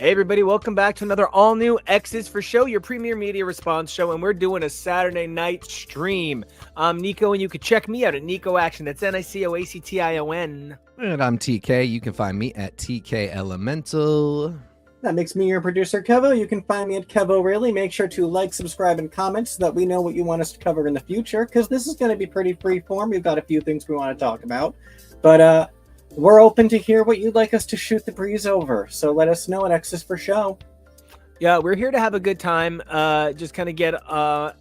Hey everybody, welcome back to another all-new X's for Show, your premier media response show, and we're doing a Saturday night stream. I'm Nico, and you can check me out at Nico Action. That's NICOACTION. And I'm TK. You can find me at TK Elemental. That makes me your producer, KEVO. You can find me at KEVO Really. Make sure to like, subscribe, and comment so that we know what you want us to cover in the future, because this is going to be pretty freeform. We've got a few things we want to talk about, but we're open to hear what you'd like us to shoot the breeze over. So let us know at X's for Show. Yeah, we're here to have a good time. Just kind of get out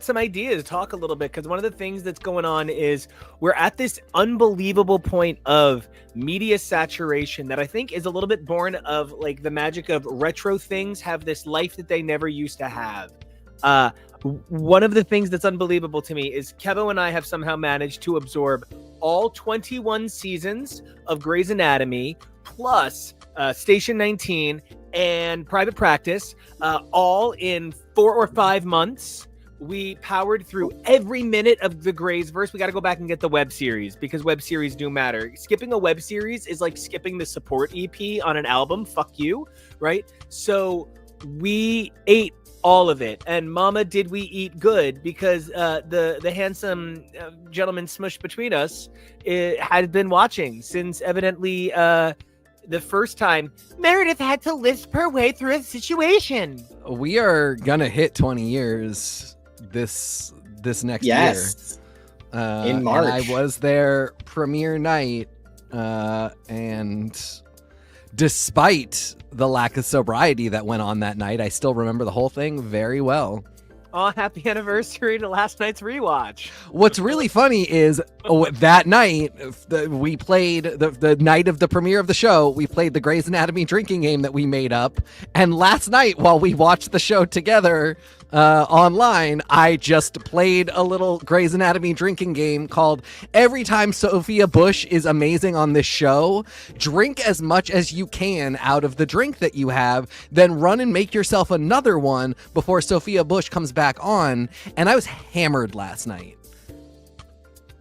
some ideas, talk a little bit, because one of the things that's going on is we're at this unbelievable point of media saturation that I think is a little bit born of like the magic of retro things have this life that they never used to have. One of the things that's unbelievable to me is KEVO and I have somehow managed to absorb all 21 seasons of Grey's Anatomy, plus Station 19 and Private Practice, all in 4 or 5 months. We powered through every minute of the Grey's verse. We got to go back and get the web series because web series do matter. Skipping a web series is like skipping the support EP on an album. Fuck you, right? So we ate all of it, and mama did we eat good, because the handsome gentleman smushed between us had been watching since evidently the first time Meredith had to lisp her way through a situation. We are gonna hit 20 years this next year. In March. And I was there premiere night, and despite the lack of sobriety that went on that night, I still remember the whole thing very well. Oh, happy anniversary to last night's rewatch. What's really funny is that night, we played the night of the premiere of the show, we played the Grey's Anatomy drinking game that we made up. And last night, while we watched the show together online, I just played a little Grey's Anatomy drinking game called Every Time Sophia Bush is Amazing on This Show, drink as much as you can out of the drink that you have, then run and make yourself another one before Sophia Bush comes back on. And I was hammered last night.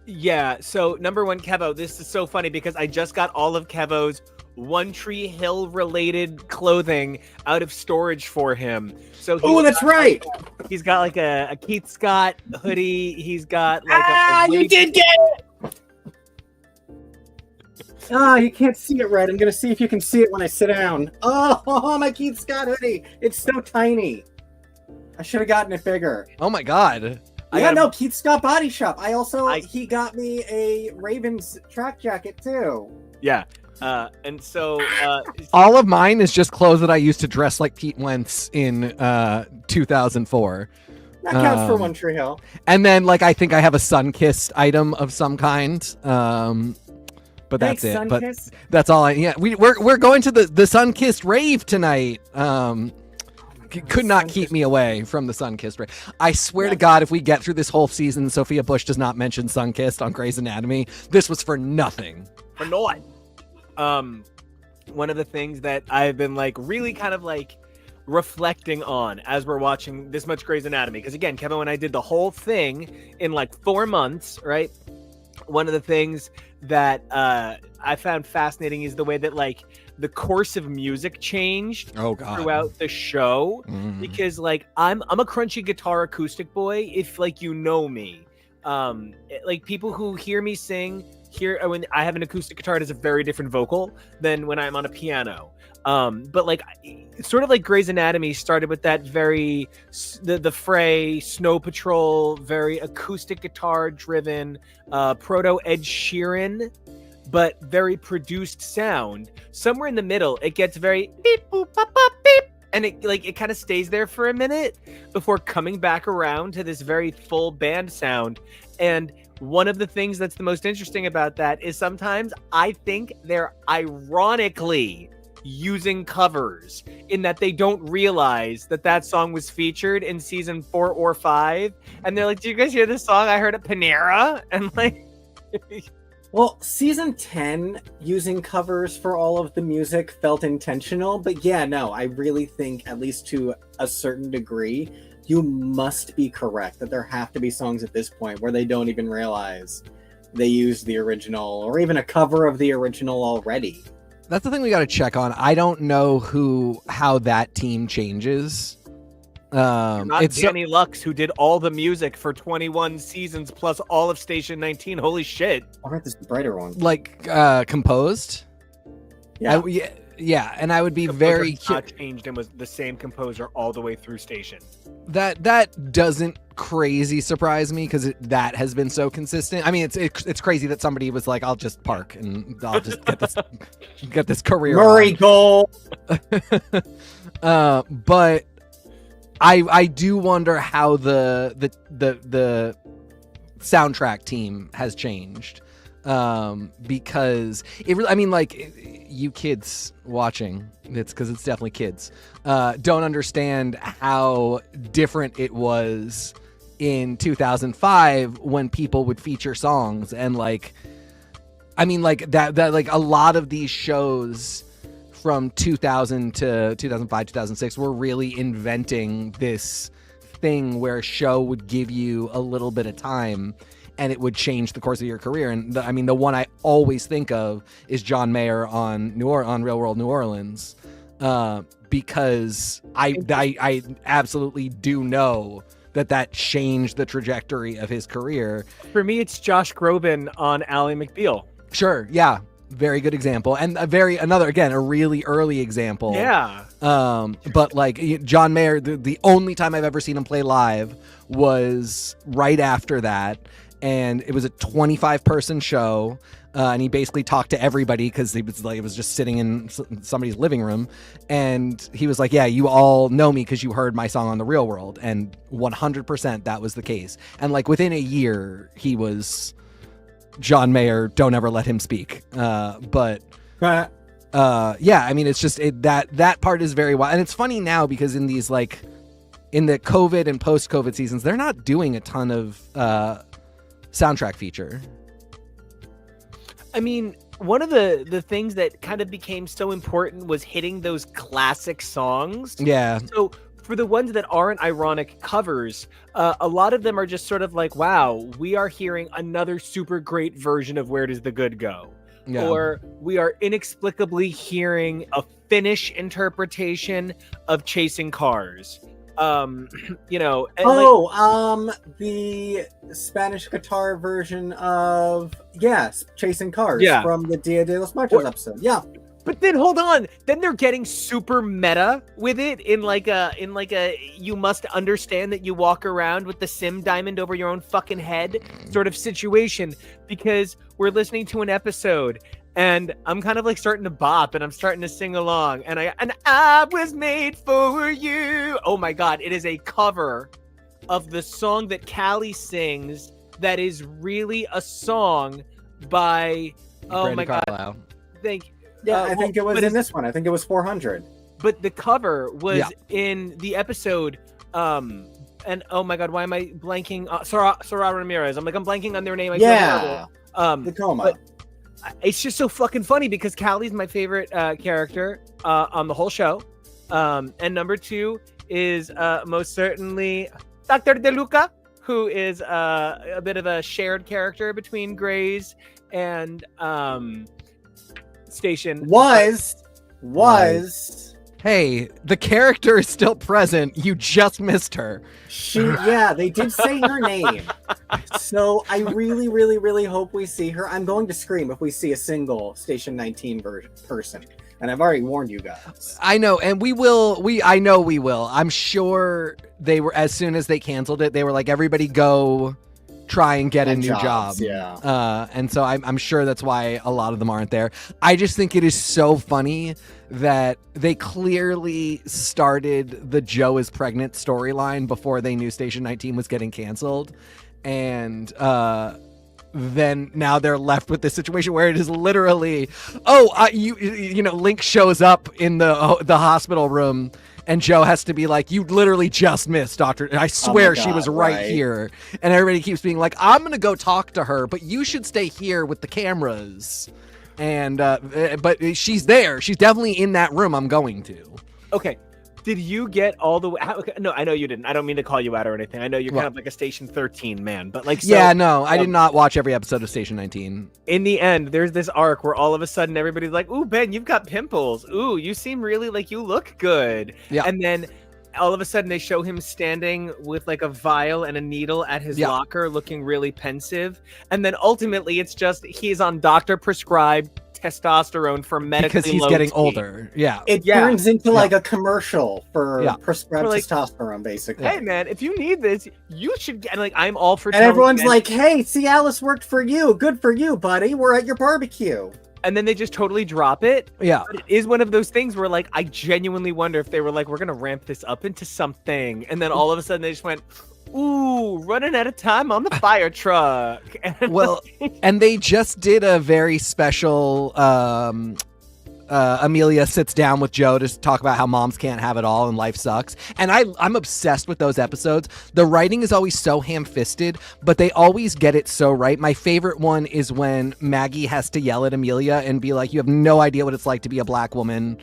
Yeah, so number one, KEVO, this is so funny because I just got all of KEVO's One Tree Hill related clothing out of storage for him. So That's right. He's got like a Keith Scott hoodie. He's got like you did get it. You can't see it right. I'm gonna see if you can see it when I sit down. Oh, my Keith Scott hoodie. It's so tiny. I should have gotten it bigger. Oh my god. Keith Scott Body Shop. He got me a Ravens track jacket too. Yeah. And so all of mine is just clothes that I used to dress like Pete Wentz in 2004. That counts for One Tree Hill. And then I think I have a Sunkissed item of some kind. But that's it. But that's all we're going to the Sunkissed rave tonight. Could not keep me away from the Sunkissed rave. I swear to God, if we get through this whole season, Sophia Bush does not mention Sunkissed on Grey's Anatomy, this was for nothing. For naught. One of the things that I've been really kind of reflecting on as we're watching this much Grey's Anatomy, because again, KEVO and I did the whole thing in 4 months, right? One of the things that I found fascinating is the way that the course of music changed throughout the show. Because I'm a crunchy guitar acoustic boy, if you know me. People who hear me sing when I have an acoustic guitar, it is a very different vocal than when I'm on a piano. But sort of like Grey's Anatomy started with that very the Fray, Snow Patrol, very acoustic guitar driven, proto Ed Sheeran, but very produced sound. Somewhere in the middle, it gets very beep boop bop bop beep, and it kind of stays there for a minute before coming back around to this very full band sound. And one of the things that's the most interesting about that is sometimes I think they're ironically using covers in that they don't realize that song was featured in season 4 or 5. And they're like, do you guys hear this song? I heard at Panera. And well, season 10 using covers for all of the music felt intentional. But yeah, no, I really think, at least to a certain degree, you must be correct that there have to be songs at this point where they don't even realize they used the original or even a cover of the original already. That's the thing we got to check on. I don't know how that team changes. Not It's Danny Lux, who did all the music for 21 seasons plus all of Station 19. Holy shit! All right, this is the brighter one. like composed. Yeah. Yeah, and I would be Composer very not changed and was the same composer all the way through Station. that doesn't crazy surprise me because that has been so consistent. I mean, it's crazy that somebody was like, I'll just park and I'll just get this career. Murray goal. But I do wonder how the soundtrack team has changed, because it really, I mean, like, you kids watching, it's because it's definitely kids, don't understand how different it was in 2005 when people would feature songs. And like, I mean, like that like a lot of these shows from 2000 to 2005, 2006 were really inventing this thing where a show would give you a little bit of time and it would change the course of your career. And I mean, the one I always think of is John Mayer on Real World New Orleans, because I absolutely do know that changed the trajectory of his career. For me, it's Josh Groban on Ally McBeal. Sure, yeah. Very good example, and a really early example. Yeah. But like John Mayer, the only time I've ever seen him play live was right after that, and it was a 25-person show, and he basically talked to everybody because it was just sitting in somebody's living room, and he was like, "Yeah, you all know me because you heard my song on The Real World," and 100% that was the case. And like within a year, he was John Mayer, don't ever let him speak. But yeah, I mean, it's just that part is very wild. And it's funny now because in these, like, in the COVID and post-COVID seasons, they're not doing a ton of soundtrack feature. I mean, one of the things that kind of became so important was hitting those classic songs. Yeah. So for the ones that aren't ironic covers, a lot of them are just sort of like, wow, we are hearing another super great version of Where Does the Good Go? Yeah. Or we are inexplicably hearing a Finnish interpretation of Chasing Cars. You know. The Spanish guitar version of Chasing Cars from the Dia de los Muertos episode. Yeah. But then hold on, then they're getting super meta with it in like a you must understand that you walk around with the sim diamond over your own fucking head sort of situation, because we're listening to an episode and I'm kind of like starting to bop and I'm starting to sing along and I was made for you. Oh my god, it is a cover of the song that Callie sings that is really a song by Brandi Carlile. Thank you. Yeah, I think it was in this one. I think it was 400. But the cover was in the episode. And oh my god, why am I blanking? Sora Ramirez. I'm blanking on their name. The Coma. It's just so fucking funny because Callie's my favorite character on the whole show. And number two is most certainly Dr. DeLuca, who is a bit of a shared character between Grey's and Station. Hey, the character is still present. You just missed her. They did say her name. So I really, really, really hope we see her. I'm going to scream if we see a single Station 19 person. And I've already warned you guys. I know, and we will. I know we will. I'm sure they were, as soon as they canceled it, they were like, everybody go try and get a new job. Yeah. And so I'm sure that's why a lot of them aren't there. I just think it is so funny that they clearly started the Joe is pregnant storyline before they knew Station 19 was getting canceled. And then now they're left with this situation where it is literally, Link shows up in the hospital room and Joe has to be like, you literally just missed Dr. I swear she was right here. And everybody keeps being like, I'm going to go talk to her, but you should stay here with the cameras. And but she's there. She's definitely in that room I'm going to. Okay. Did you get all the way? No, I know you didn't. I don't mean to call you out or anything. I know you're kind What? of like a Station 13 man, but like, so, Yeah, no, I did not watch every episode of Station 19. in the end, there's this arc where all of a sudden everybody's like, "Ooh, Ben, you've got pimples. Ooh, you seem really like you look good." Yeah. And then all of a sudden they show him standing with like a vial and a needle at his Yeah. locker, looking really pensive. And then ultimately, it's just he's on doctor prescribed testosterone for medically Because he's low getting T. older. Yeah. It Yeah. turns into like a commercial for Yeah. prescribed For, like, testosterone, basically. Hey man, if you need this, you should get. Like, I'm all for. And telling everyone's men- like, "Hey, Cialis worked for you. Good for you, buddy. We're at your barbecue." and then they just totally drop it. Yeah. But it is one of those things where, like, I genuinely wonder if they were like, we're gonna ramp this up into something, and then all of a sudden they just went, "Ooh, running out of time on the fire truck." And Well, and they just did a very special Amelia sits down with Joe to talk about how moms can't have it all and life sucks. And I'm obsessed with those episodes. The writing is always so ham-fisted, but they always get it so right. My favorite one is when Maggie has to yell at Amelia and be like, "You have no idea what it's like to be a black woman.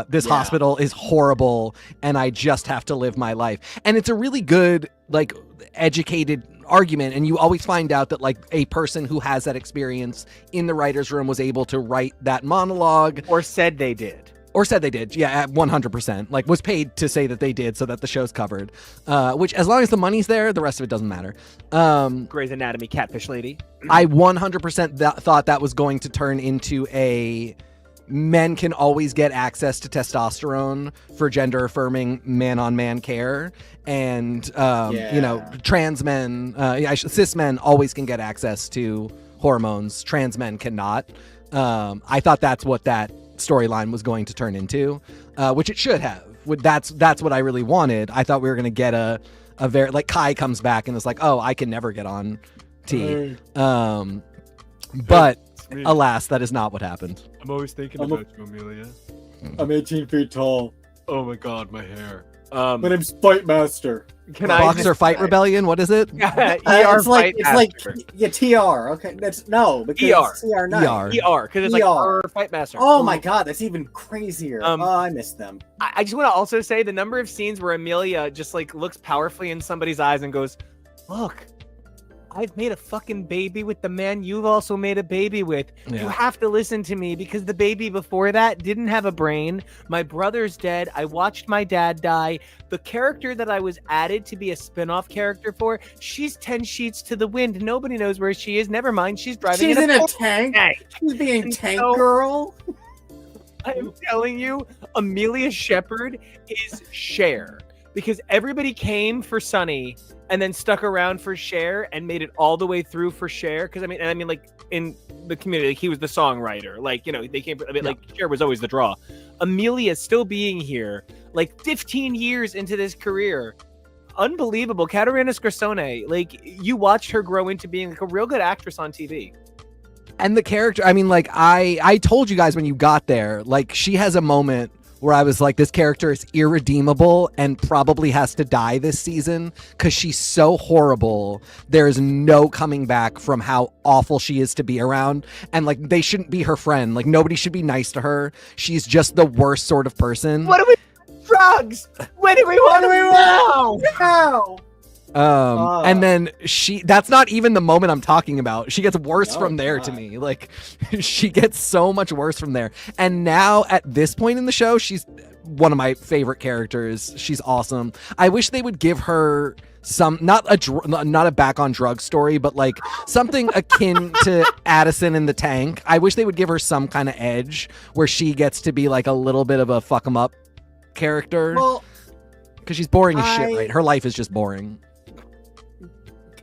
This hospital is horrible, and I just have to live my life." And it's a really good, like, educated argument, and you always find out that, like, a person who has that experience in the writer's room was able to write that monologue. or said they did. Or said they did, yeah, at 100%. Like, was paid to say that they did so that the show's covered. Which, as long as the money's there, the rest of it doesn't matter. Grey's Anatomy catfish lady. I 100% thought that was going to turn into a men can always get access to testosterone for gender affirming man on man care, and you know, trans men, cis men always can get access to hormones, trans men cannot. I thought that's what that storyline was going to turn into, which it should have. That's what I really wanted. I thought we were going to get a very, like, Kai comes back and is like, "Oh, I can never get on T." But alas, that is not what happened. I'm always thinking about you, Amelia. I'm 18 feet tall. Oh my god, my hair. My name's Fight Master. Can I Boxer Fight Rebellion? What is it? ER It's like Fight yeah, TR. Okay, that's no because ER. it's CR9. ER. because it's like ER. our Fight Master. Oh my god, that's even crazier. I miss them. I just want to also say the number of scenes where Amelia just like looks powerfully in somebody's eyes and goes, "Look, I've made a fucking baby with the man you've also made a baby with. Yeah. You have to listen to me because the baby before that didn't have a brain. My brother's dead. I watched my dad die. The character that I was added to be a spin-off character for, she's 10 sheets to the wind. Nobody knows where she is. Never mind. She's driving She's in a tank. tank. She's being tank so- girl. I am telling you, Amelia Shepherd is Cher. Because everybody came for Sunny and then stuck around for Cher and made it all the way through for Cher. Because I mean, like, in the community, like, he was the songwriter. Like, you know, they came. Like, Cher was always the draw. Amelia still being here, like 15 years into this career, unbelievable. Caterina Scarsone, like, you watched her grow into being like a real good actress on TV. And the character, I mean, like, I told you guys when you got there, like, she has a moment where I was like, this character is irredeemable and probably has to die this season because she's so horrible. There's no coming back from how awful she is to be around. And, like, they shouldn't be her friend. Like, nobody should be nice to her. She's just the worst sort of person. What do we drugs? When do we want to How? And then that's not even the moment I'm talking about. She gets worse Oh, from there to God. me. Like, she gets so much worse from there. And now at this point in the show, she's one of my favorite characters. She's awesome. I wish they would give her some, not a back on drug story, but like something akin to Addison in the Tank. I wish they would give her some kind of edge where she gets to be like a little bit of a fuck 'em up character. Well, Because she's boring as shit, right? Her life is just boring.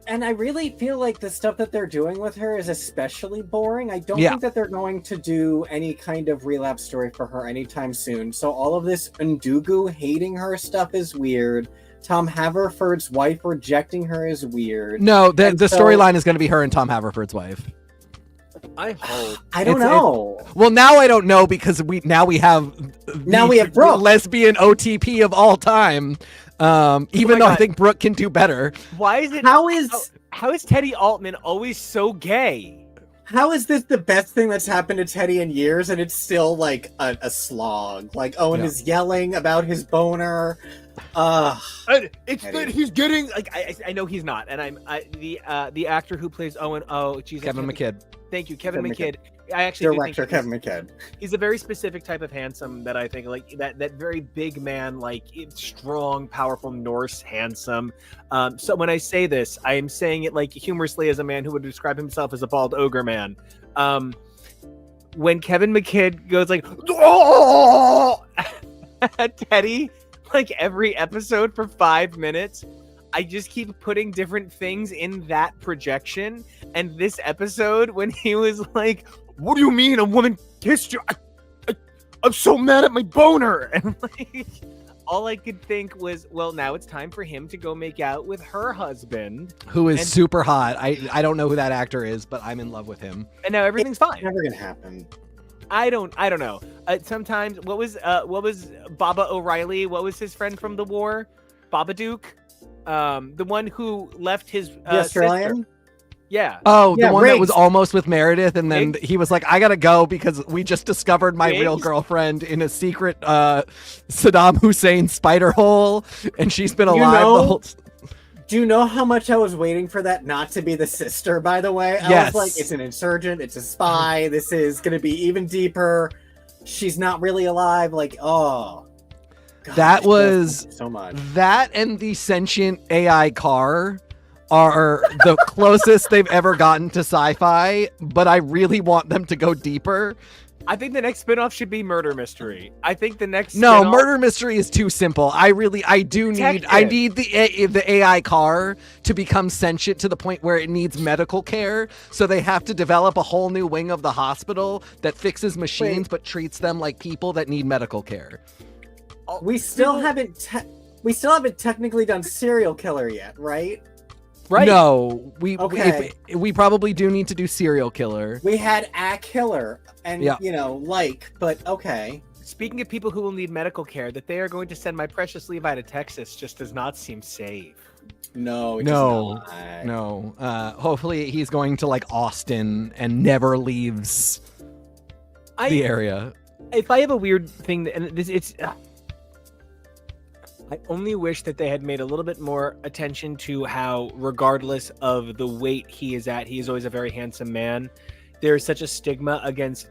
and I really feel like the stuff that they're doing with her is especially boring. I don't Yeah. think that they're going to do any kind of relapse story for her anytime soon. So all of this Ndugu hating her stuff is weird. Tom Haverford's wife rejecting her is weird. No, the And so- storyline is going to be her and Tom Haverford's wife. I hope. I don't It's- know. Well, now I don't know because we have Brooke. lesbian OTP of all time. Even though I God. think Brooke can do better. Why is it? How is How is Teddy Altman always so gay? How is this the best thing that's happened to Teddy in years, and it's still like a slog? Like Owen is yelling about his boner. It's Teddy. that he's getting like I know he's not, and the actor who plays Owen. Oh, Jesus, Kevin McKidd. Thank you, Kevin Kevin McKidd. I actually Director Kevin McKidd. He's a very specific type of handsome that I think like that very big man, like strong, powerful Norse handsome. So when I say this, I am saying it like humorously as a man who would describe himself as a bald ogre man. When Kevin McKidd goes like, oh! Teddy, like every episode for 5 minutes, I just keep putting different things in that projection. And this episode, when he was like, what do you mean a woman kissed you? I'm so mad at my boner. And like, all I could think was, well, now it's time for him to go make out with her husband. Who is super hot. I don't know who that actor is, but I'm in love with him. And now everything's fine. Never gonna happen. I don't know. Sometimes, what was Baba O'Reilly? What was his friend from the war? Babadook? The one who left his The Australian? sister. Yeah. Oh, Yeah, the one Riggs. that was almost with Meredith, and then he was like, I gotta go because we just discovered my real Riggs? girlfriend in a secret Saddam Hussein spider hole, and she's been alive the whole Do you know how much I was waiting for that not to be the sister, by the way? I Yes. was like, it's an insurgent, it's a spy, this is gonna be even deeper. She's not really alive, like, oh. God, That I was so much. that and the sentient AI car are the closest they've ever gotten to sci-fi, but I really want them to go deeper. I think the next spinoff should be Murder Mystery. I think the next No, spinoff- murder mystery is too simple. I need the AI car to become sentient to the point where it needs medical care. So they have to develop a whole new wing of the hospital that fixes machines but treats them like people that need medical care. We still haven't technically done serial killer yet, right? Right. No, Okay. we probably do need to do serial killer. We had a killer, and Yeah. but okay. Speaking of people who will need medical care, that they are going to send my precious Levi to Texas just does not seem safe. No, it No, does not. no. Hopefully he's going to like Austin and never leaves the area. If I have a weird thing, and it's. I only wish that they had made a little bit more attention to how, regardless of the weight he is at, he is always a very handsome man. There's such a stigma against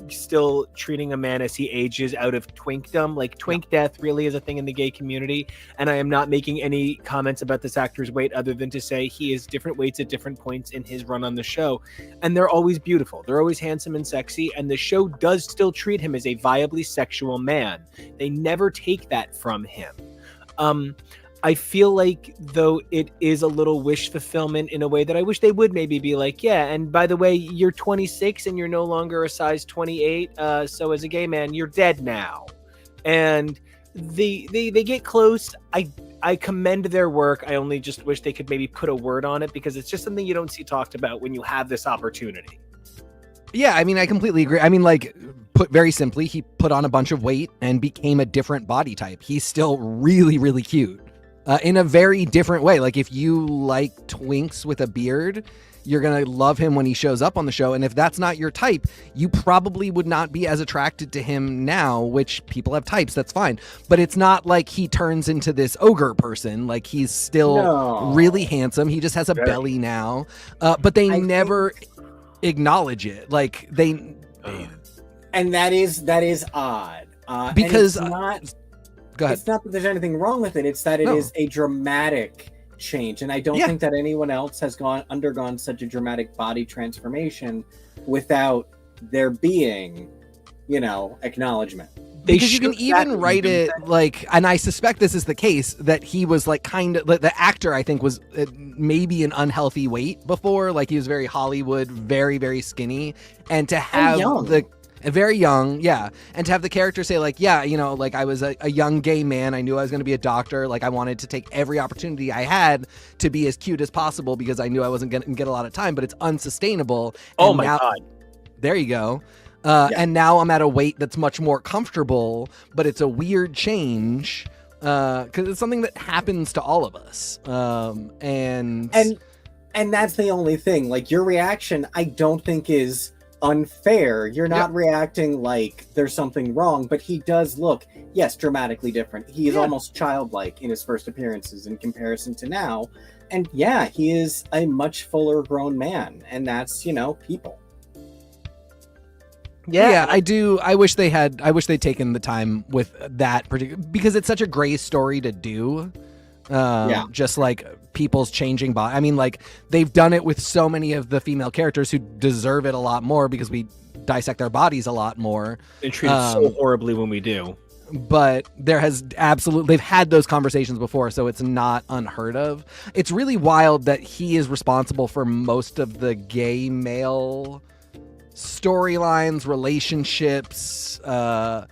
still treating a man as he ages out of twinkdom. Like twink death really is a thing in the gay community. And I am not making any comments about this actor's weight other than to say he is different weights at different points in his run on the show. And they're always beautiful. They're always handsome and sexy. And the show does still treat him as a viably sexual man. They never take that from him. I feel like, though, it is a little wish fulfillment in a way that I wish they would maybe be like, yeah, and by the way, you're 26 and you're no longer a size 28, so as a gay man, you're dead now. And they get close. I commend their work. I only just wish they could maybe put a word on it, because it's just something you don't see talked about when you have this opportunity. Yeah, I mean, I completely agree. I mean, like, put very simply, he put on a bunch of weight and became a different body type. He's still really, really cute. In a very different way. Like, if you like twinks with a beard, you're going to love him when he shows up on the show. And if that's not your type, you probably would not be as attracted to him now, which people have types, that's fine. But it's not like he turns into this ogre person. Like, he's still really handsome. He just has a belly now. But they never acknowledge it. Like, and that is odd. Because and it's not. Go ahead. It's not that there's anything wrong with it. It's that it is a dramatic change, and I don't think that anyone else has undergone such a dramatic body transformation without there being, acknowledgement. Because you can even write it like, and I suspect this is the case, that he was like kind of, the actor I think was maybe an unhealthy weight before. Like, he was very Hollywood, very, very skinny, and to have very young, yeah. And to have the character say, like, yeah, like, I was a young gay man. I knew I was going to be a doctor. Like, I wanted to take every opportunity I had to be as cute as possible because I knew I wasn't going to get a lot of time, but it's unsustainable. Oh, my God. There you go. And now I'm at a weight that's much more comfortable, but it's a weird change because it's something that happens to all of us. And And that's the only thing. Like, your reaction, I don't think is unfair. You're not reacting like there's something wrong, but he does look, yes, dramatically different. He is almost childlike in his first appearances in comparison to now. And yeah, he is a much fuller grown man. And that's, people. Yeah, I do. I wish they'd taken the time with that particular, because it's such a gray story to do. Just like people's changing body. I mean, like, they've done it with so many of the female characters who deserve it a lot more because we dissect their bodies a lot more. They're treated so horribly when we do. But they've had those conversations before, so it's not unheard of. It's really wild that he is responsible for most of the gay male storylines, relationships. The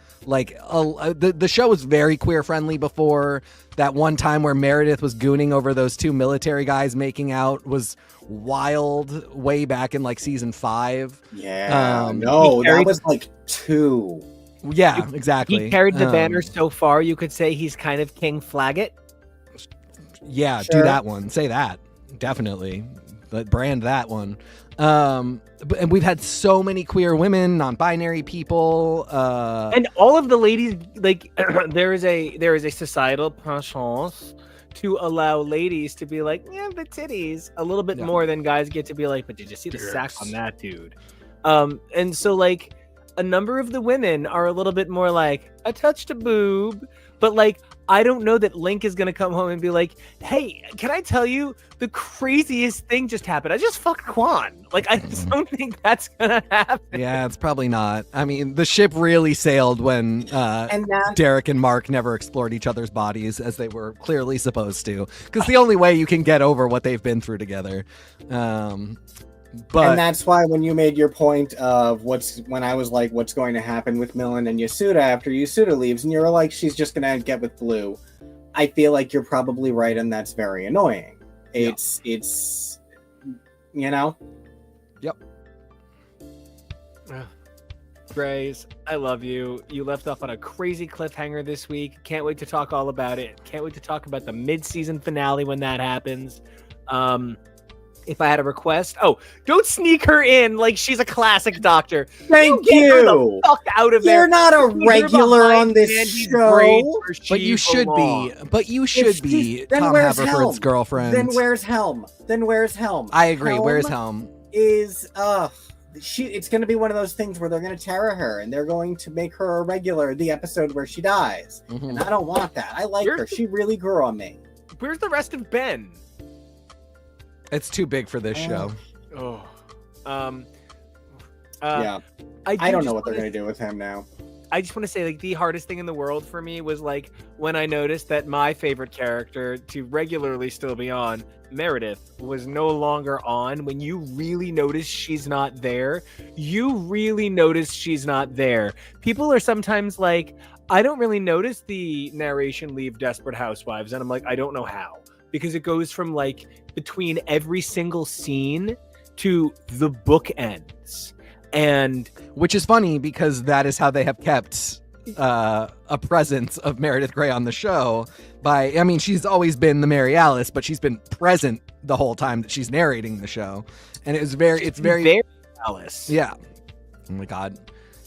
show was very queer friendly before. That one time where Meredith was gooning over those two military guys making out was wild, way back in like season 5. Yeah, that was like 2. Yeah, exactly. He carried the banner so far, you could say he's kind of King Flaggett. Yeah, sure. Do that one. Say that. Definitely. But brand that one. And we've had so many queer women, non-binary people, and all of the ladies. Like, there is a societal penchant to allow ladies to be like, yeah, but titties, a little bit more than guys get to be like, but did you see the sack on that dude? And so like a number of the women are a little bit more like, I touched a boob, but like, I don't know that Link is going to come home and be like, hey, can I tell you the craziest thing just happened? I just fucked Quan. Like, I just don't think that's going to happen. Yeah, it's probably not. I mean, the ship really sailed when Derek and Mark never explored each other's bodies as they were clearly supposed to. Because the only way you can get over what they've been through together. And that's why when you made your point of when I was like, what's going to happen with Millen and Yasuda after Yasuda leaves, and you were like, she's just going to get with Blue. I feel like you're probably right, and that's very annoying. It's Yep. Grace, I love you. You left off on a crazy cliffhanger this week. Can't wait to talk all about it. Can't wait to talk about the mid-season finale when that happens. If I had a request, don't sneak her in like she's a classic doctor. Thank you. Get her the fuck out of there. You're not a regular on this show. But you should be. Tom Haverford's girlfriend. Then where's Helm? I agree. Where's Helm? It's going to be one of those things where they're going to terror her and they're going to make her a regular the episode where she dies. Mm-hmm. And I don't want that. I like her. She really grew on me. Where's the rest of Ben? It's too big for this show. I don't know what they're going to do with him now. I just want to say, like, the hardest thing in the world for me was, like, when I noticed that my favorite character to regularly still be on, Meredith, was no longer on. When you really notice she's not there, People are sometimes like, I don't really notice the narration leave Desperate Housewives. And I'm like, I don't know how. Because it goes from, like, between every single scene to the bookends. And which is funny because that is how they have kept a presence of Meredith Grey on the show. She's always been the Mary Alice, but she's been present the whole time that she's narrating the show. And it's very Alice. Yeah. Oh my God.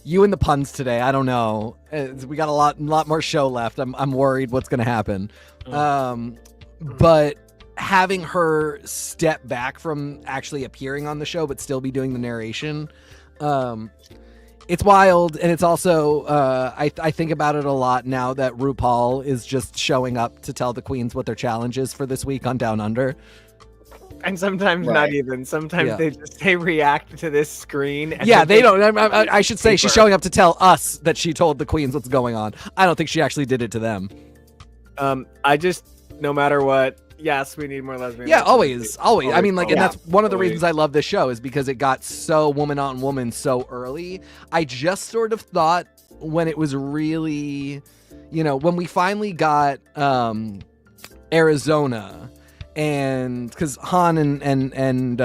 You and the puns today. I don't know. We got a lot more show left. I'm worried what's going to happen. But having her step back from actually appearing on the show, but still be doing the narration, it's wild. And it's also, I think about it a lot now that RuPaul is just showing up to tell the queens what their challenge is for this week on Down Under. And sometimes not even. Sometimes they react to this screen. And they don't. I should say she's showing up to tell us that she told the queens what's going on. I don't think she actually did it to them. No matter what, yes, we need more lesbians. Yeah, always. I mean, like, and that's one of the reasons I love this show is because it got so woman on woman so early. I just sort of thought when it was really, when we finally got Arizona, and because Han and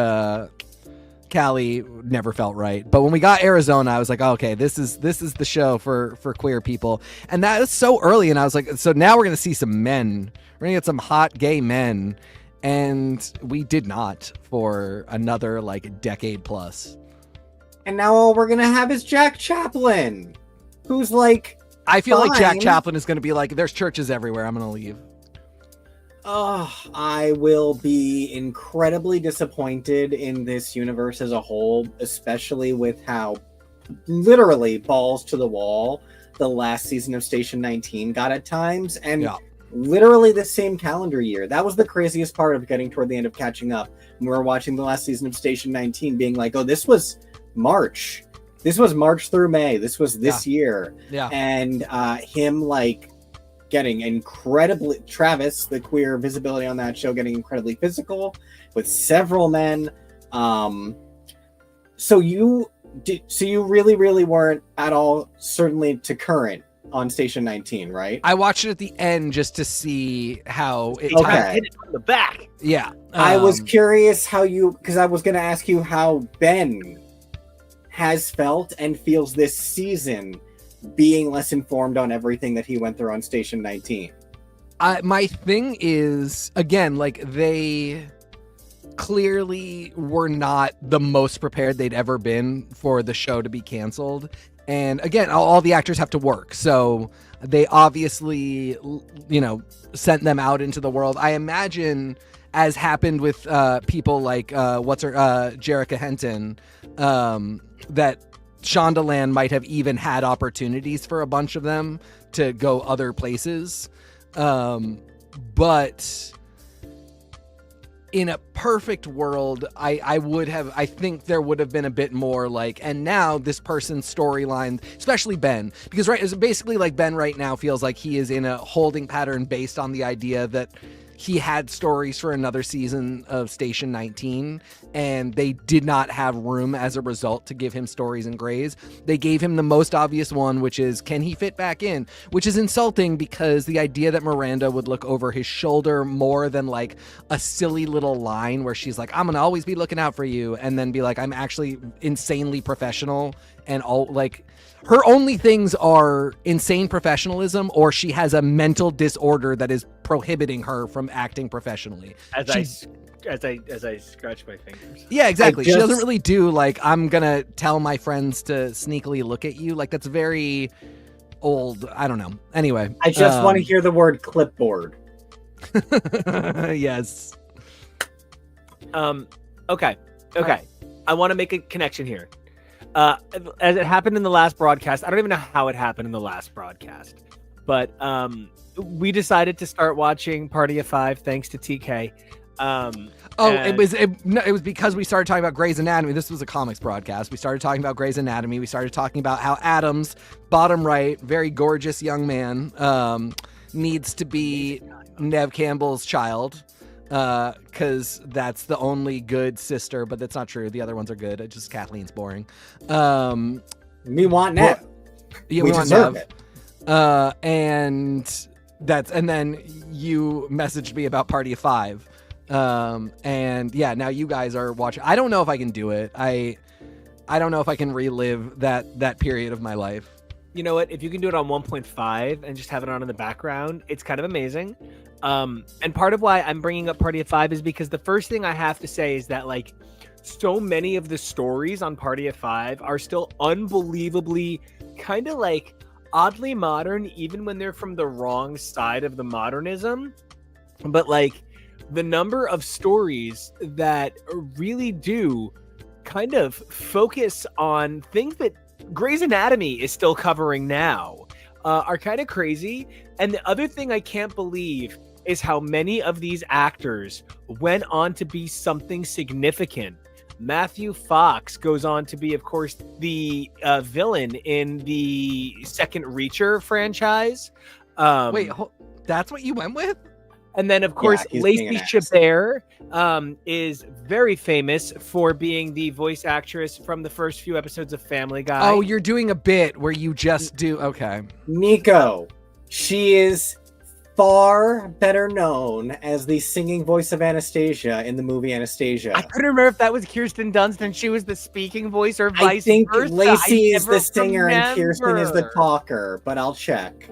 Callie never felt right, but when we got Arizona, I was like, okay, this is the show for queer people, and that was so early, and I was like, so now we're gonna see some men. We're gonna get some hot gay men, And we did not for another like decade plus. And now all we're gonna have is Jack Chaplin, who's like, I feel like Jack fine. Chaplin is going to be like, there's churches everywhere. I'm going to leave. oh, I will be incredibly disappointed in this universe as a whole, especially with how literally balls to the wall the last season of Station 19 got at times. And literally the same calendar year. That was the craziest part of getting toward the end of catching up. We were watching the last season of Station 19 being like, oh, this was March. This was March through May. This was this year. Yeah. And him like getting incredibly, Travis, the queer visibility on that show, getting incredibly physical with several men. So you really, really weren't at all certainly to current on Station 19, right? I watched it at the end just to see how it Hit it from the back. Yeah. I was curious how because I was going to ask you how Ben has felt and feels this season being less informed on everything that he went through on Station 19. My thing is, again, like they clearly were not the most prepared they'd ever been for the show to be canceled. And again, all the actors have to work. So they obviously, sent them out into the world. I imagine, as happened with people like, Jerrica Henton, that Shondaland might have even had opportunities for a bunch of them to go other places. But in a perfect world, I think there would have been a bit more like, and now this person's storyline, especially Ben, because it's basically like Ben right now feels like he is in a holding pattern based on the idea that he had stories for another season of Station 19, and they did not have room as a result to give him stories in Grays. They gave him the most obvious one, which is, can he fit back in? Which is insulting because the idea that Miranda would look over his shoulder more than like a silly little line where she's like, I'm going to always be looking out for you, and then be like, I'm actually insanely professional, and all like, her only things are insane professionalism, or she has a mental disorder that is prohibiting her from acting professionally. As I scratch my fingers. Yeah, exactly. She doesn't really do like, I'm gonna tell my friends to sneakily look at you. Like, that's very old. I don't know. Anyway, I just want to hear the word clipboard. Yes. Okay. I want to make a connection here. As it happened in the last broadcast, I don't even know how it happened in the last broadcast, but we decided to start watching Party of Five thanks to TK. It was because we started talking about Grey's Anatomy. This was a comics broadcast. We started talking about Grey's Anatomy. We started talking about how Adams, bottom right, very gorgeous young man, needs to be Neve Campbell's child. Because that's the only good sister, but that's not true. The other ones are good. It's just Kathleen's boring. We want Neve. Yeah, we want deserve Neve. it. And then you messaged me about Party of Five. And yeah, now you guys are watching. I don't know if I can do it. I don't know if I can relive that period of my life. You know what? If you can do it on 1.5 and just have it on in the background, it's kind of amazing. And part of why I'm bringing up Party of Five is because the first thing I have to say is that, like, so many of the stories on Party of Five are still unbelievably kind of like oddly modern, even when they're from the wrong side of the modernism. But like the number of stories that really do kind of focus on things that Grey's Anatomy is still covering now are kind of crazy. And the other thing I can't believe is how many of these actors went on to be something significant. Matthew Fox goes on to be, of course, the villain in the second Reacher franchise. Wait, that's what you went with? And then, of course, Lacey Chabert is very famous for being the voice actress from the first few episodes of Family Guy. Oh, you're doing a bit where you just do... Okay. NICO. She is far better known as the singing voice of Anastasia in the movie Anastasia. I couldn't remember if that was Kirsten Dunst and she was the speaking voice or vice versa. I think Lacey is the singer and Kirsten is the talker, but I'll check.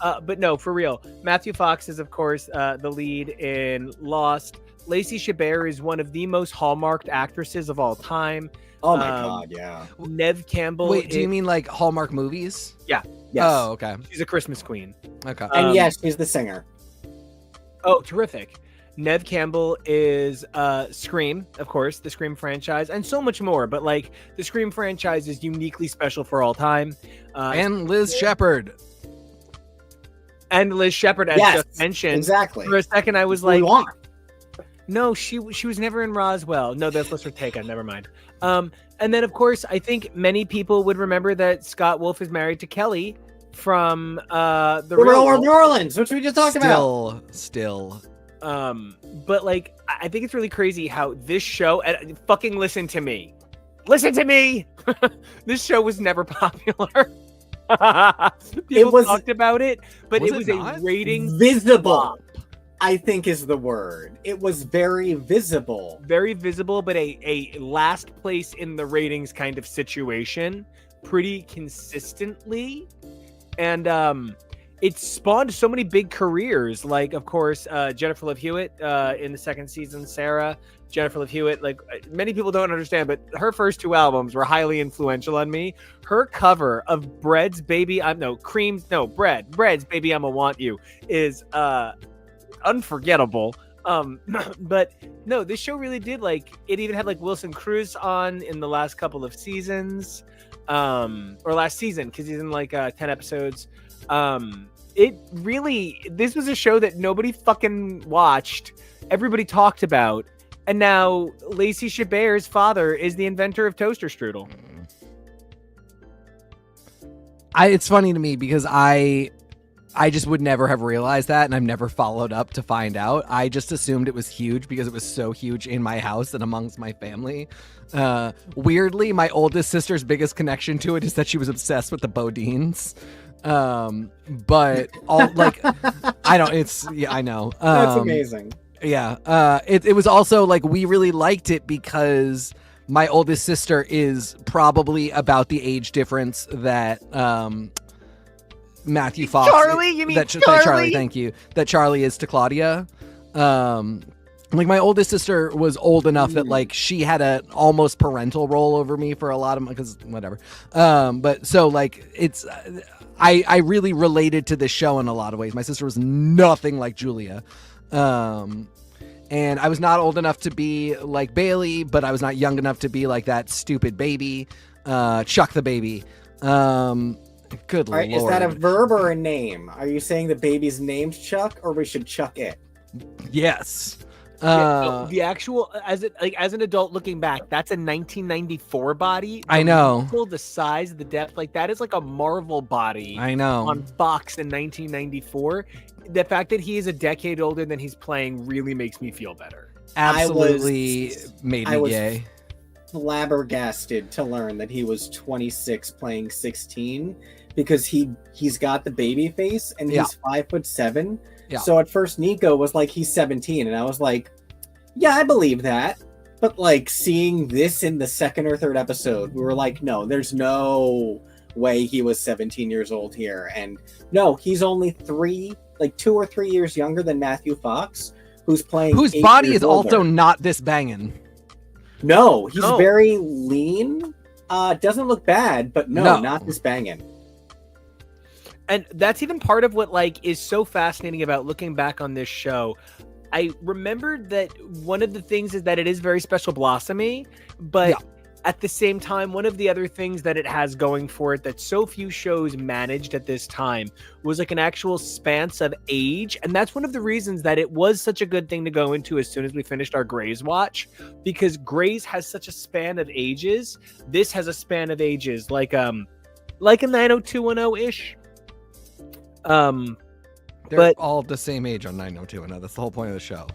But no, for real. Matthew Fox is, of course, the lead in Lost. Lacey Chabert is one of the most hallmarked actresses of all time. Oh my god, yeah. Nev Campbell. Wait, do you mean like Hallmark movies? Yeah. Yes. Oh, okay. She's a Christmas queen. Okay. And yes, she's the singer. Oh, terrific. Nev Campbell is Scream, of course, the Scream franchise, and so much more. But like the Scream franchise is uniquely special for all time. And Liz Shepard. And Liz Shepard, as Yes, just mentioned. exactly. For a second, I was We like, want. no, she was never in Roswell. No, that's Liz Ortega. Never mind. And then, of course, I think many people would remember that Scott Wolf is married to Kelly from the Real Real New Orleans, which we just talked about. Still. But like, I think it's really crazy how this show. And fucking listen to me. This show was never popular. People was- talked about it, but Was it it was not? a ratings Visible, flop. I think is the word. It was very visible. Very visible, but a last place in the ratings kind of situation pretty consistently. And it spawned so many big careers, like of course Jennifer Love Hewitt in the second season. Sarah, Jennifer Love Hewitt, like many people don't understand, but her first 2 albums were highly influential on me. Her cover of Bread's Baby Bread's Baby I'ma Want You is unforgettable. But no, this show really did, like, it even had like Wilson Cruz on in the last couple of seasons, or last season, because he's in like 10 episodes. This was a show that nobody fucking watched, everybody talked about, and now Lacey Chabert's father is the inventor of toaster strudel. It's funny to me because I just would never have realized that, and I've never followed up to find out. I just assumed it was huge because it was so huge in my house and amongst my family. Weirdly, my oldest sister's biggest connection to it is that she was obsessed with the Bodines. But all like, I know. That's amazing. Yeah. It was also like, we really liked it because my oldest sister is probably about the age difference that Matthew Fox. Charlie? You mean Charlie? Thank you. That Charlie is to Claudia. Like my oldest sister was old enough that like she had a almost parental role over me for a lot of because whatever. But so like it's I really related to this show in a lot of ways. My sister was nothing like Julia. And I was not old enough to be like Bailey, but I was not young enough to be like that stupid baby, Chuck the baby. Good All right, lord. is that a verb or a name? Are you saying the baby's name's Chuck, or we should chuck it? Yes. The actual, as an adult looking back, that's a 1994 body. I know. The size, the depth, like that is like a Marvel body. I know. On Fox in 1994. The fact that he is a decade older than he's playing really makes me feel better. Absolutely made me gay. Flabbergasted to learn that he was 26 playing 16 because he's got the baby face and he's 5'7". Yeah. So at first Nico was like he's 17 and I was like, yeah, I believe that. But like seeing this in the second or third episode, we were like, no, there's no way he was 17 years old here. And no, he's only 2 or 3 years younger than Matthew Fox, whose body is also not this banging. No, he's very lean. Doesn't look bad, but no, not this banging. And that's even part of what like is so fascinating about looking back on this show. I remembered that one of the things is that it is very special blossomy, but at the same time, one of the other things that it has going for it that so few shows managed at this time was like an actual span of age. And that's one of the reasons that it was such a good thing to go into as soon as we finished our Grey's watch, because Grey's has such a span of ages. This has a span of ages like a 90210-ish. They're all the same age on 90210. That's the whole point of the show.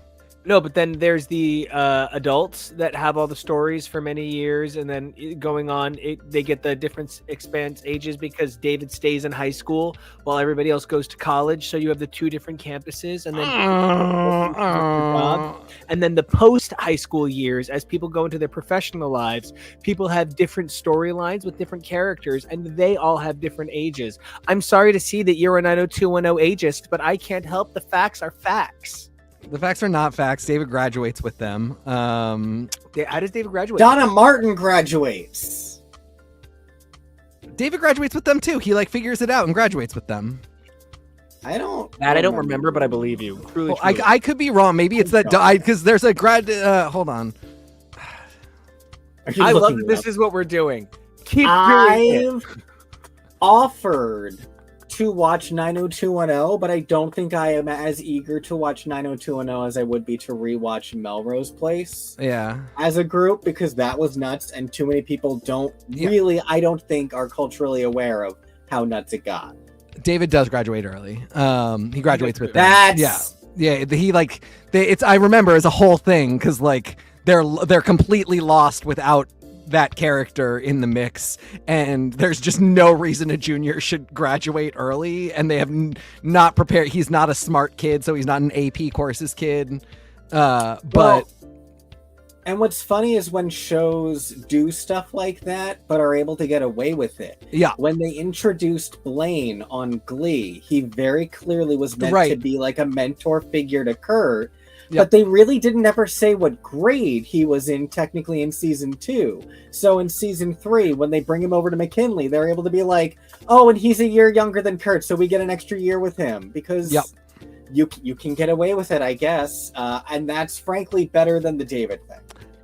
No, but then there's the adults that have all the stories for many years, and then going on, they get the different expanse ages because David stays in high school while everybody else goes to college. So you have the 2 different campuses, and then the post high school years, as people go into their professional lives, people have different storylines with different characters, and they all have different ages. I'm sorry to see that you're a 90210 ageist, but I can't help the facts are facts. The facts are not facts. David graduates with them. How does David graduate? Donna Martin graduates. David graduates with them too. He like figures it out and graduates with them. I don't remember, but I believe you. Truly, Well, I could be wrong. Maybe it's that because there's a grad. Hold on. I love that this is what we're doing. Keep doing it. I've offered to watch 90210, but I don't think I am as eager to watch 90210 as I would be to rewatch Melrose Place. Yeah. As a group, because that was nuts, and too many people don't really, I don't think, are culturally aware of how nuts it got. David does graduate early. He graduates with them. That's Yeah. He like it's. I remember as a whole thing because like they're completely lost without that character in the mix, and there's just no reason a junior should graduate early, and they have not prepared. He's not a smart kid, so he's not an AP courses kid. And what's funny is when shows do stuff like that, but are able to get away with it. Yeah. When they introduced Blaine on Glee, he very clearly was meant to be like a mentor figure to Kurt. Yep. But they really didn't ever say what grade he was in technically in season 2. So in season 3, when they bring him over to McKinley, they're able to be like, oh, and he's a year younger than Kurt, so we get an extra year with him. Because you can get away with it, I guess. And that's frankly better than the David thing.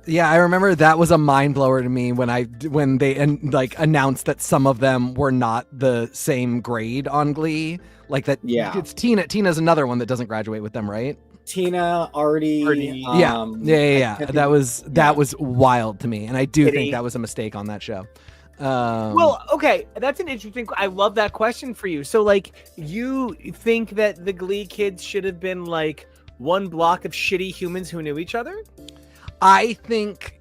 Yeah, I remember that was a mind blower to me when they announced that some of them were not the same grade on Glee. Like that. Yeah. It's Tina. Tina's another one that doesn't graduate with them, right? Tina, Artie. Yeah. That was wild to me, and I do think that was a mistake on that show. Well, okay, that's an interesting. I love that question for you. So, like, you think that the Glee kids should have been like one block of shitty humans who knew each other? I think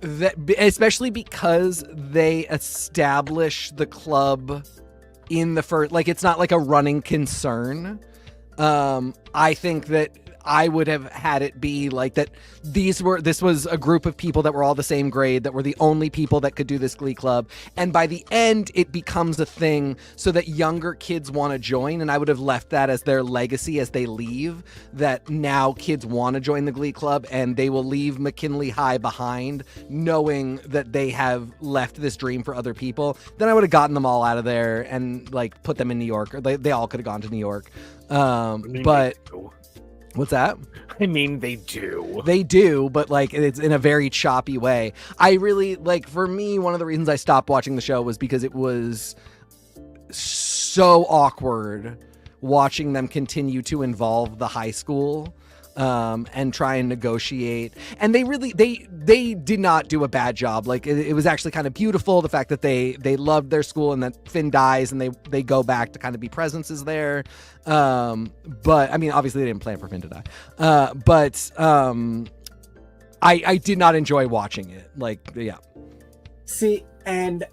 that, especially because they establish the club in the first, like, it's not like a running concern. I think that I would have had it be like that this was a group of people that were all the same grade, that were the only people that could do this Glee club. And by the end, it becomes a thing so that younger kids want to join. And I would have left that as their legacy as they leave, that now kids want to join the Glee club and they will leave McKinley High behind, knowing that they have left this dream for other people. Then I would have gotten them all out of there and like put them in New York, or they all could have gone to New York. But what's that? I mean, they do. They do, but like it's in a very choppy way. I really like, for me, one of the reasons I stopped watching the show was because it was so awkward watching them continue to involve the high school and try and negotiate. And they did not do a bad job. Like it was actually kind of beautiful, the fact that they loved their school, and that Finn dies and they go back to kind of be presences there. But I mean, obviously they didn't plan for Finn to die. But I did not enjoy watching it. Like, yeah. See, and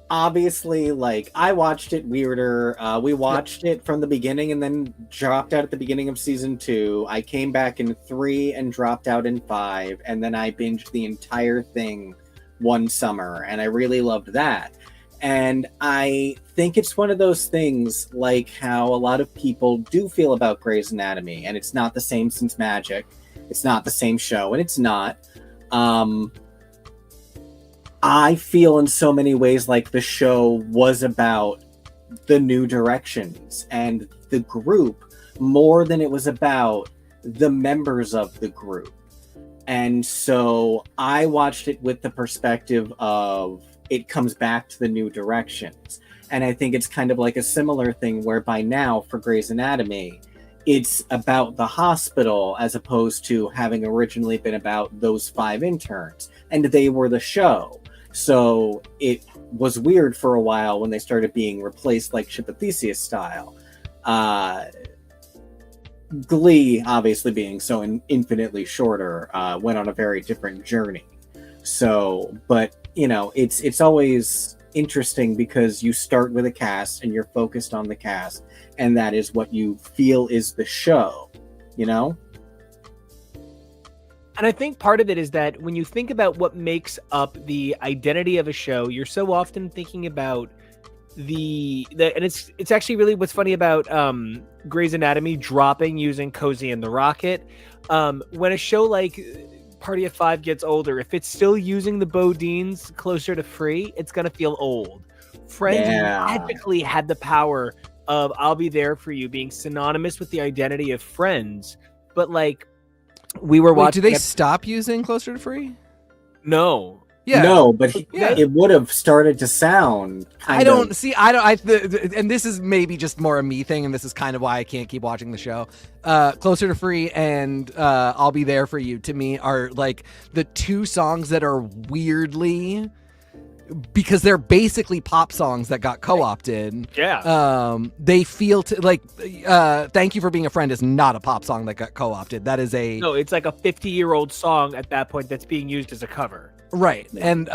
obviously, like, I watched it weirder. We watched it from the beginning and then dropped out at the beginning of season 2. I came back in 3 and dropped out in 5, and then I binged the entire thing one summer, and I really loved that. And I think it's one of those things, like how a lot of people do feel about Grey's Anatomy, and it's not the same since Magic. It's not the same show, and it's not. I feel in so many ways like the show was about the new directions and the group more than it was about the members of the group. And so I watched it with the perspective of it comes back to the new directions. And I think it's kind of like a similar thing whereby now for Grey's Anatomy, it's about the hospital as opposed to having originally been about those 5 interns. And they were the show. So it was weird for a while when they started being replaced like Chip and Theseus style. Glee, obviously being so infinitely shorter, went on a very different journey. So, but, you know, it's always interesting because you start with a cast and you're focused on the cast, and that is what you feel is the show, you know? And I think part of it is that when you think about what makes up the identity of a show, you're so often thinking about and it's actually really what's funny about Grey's Anatomy dropping using Cozy and the Rocket. When a show like Party of Five gets older, if it's still using the Bodines Closer to Free, it's gonna feel old. Friends magically had the power of I'll Be There For You being synonymous with the identity of Friends, but like we were watching. Do they stop using Closer to Free? No. Yeah. No, but it would have started to sound kind of... and this is maybe just more a me thing, and this is kind of why I can't keep watching the show. Closer to Free and I'll Be There For You, to me, are like the two songs that are weirdly, because they're basically pop songs that got co-opted. Yeah. They feel like Thank You For Being a Friend is not a pop song that got co-opted. That is No, it's like a 50-year-old song at that point that's being used as a cover. Right. And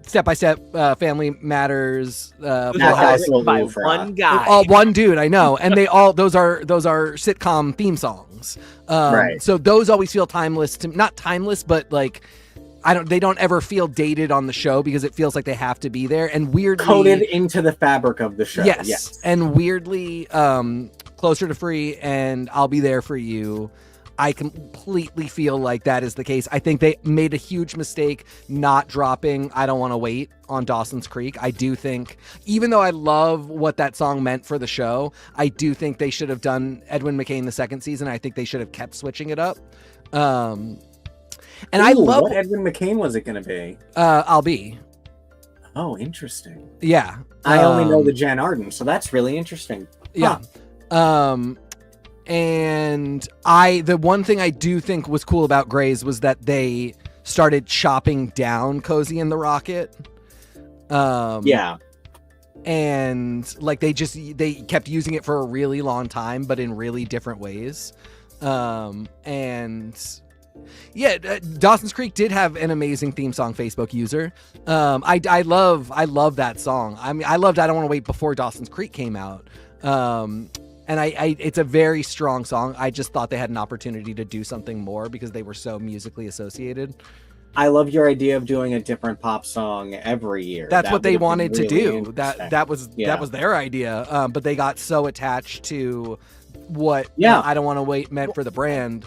Step by Step, Family Matters, by one guy. One dude, I know. And those are sitcom theme songs. Right. So those always feel timeless not timeless, but like they don't ever feel dated on the show because it feels like they have to be there, and weirdly coded into the fabric of the show. Yes. And weirdly, Closer to Free and I'll Be There For You, I completely feel like that is the case. I think they made a huge mistake not dropping I Don't Want to Wait on Dawson's Creek. I do think, even though I love what that song meant for the show, I do think they should have done Edwin McCain the second season. I think they should have kept switching it up. And I love... What Edwin McCain was it going to be? I'll Be. Oh, interesting. Yeah. I only know the Jan Arden, so that's really interesting. Yeah. And the one thing I do think was cool about Grey's was that they started chopping down Cozy and the Rocket. Yeah. And like they kept using it for a really long time, but in really different ways. And yeah, Dawson's Creek did have an amazing theme song Facebook user. I love that song. I mean, I loved I Don't Want to Wait before Dawson's Creek came out. And it's a very strong song. I just thought they had an opportunity to do something more because they were so musically associated. I love your idea of doing a different pop song every year. That's what they wanted to do. That was their idea. But they got so attached to what I Don't Want to Wait meant for the brand.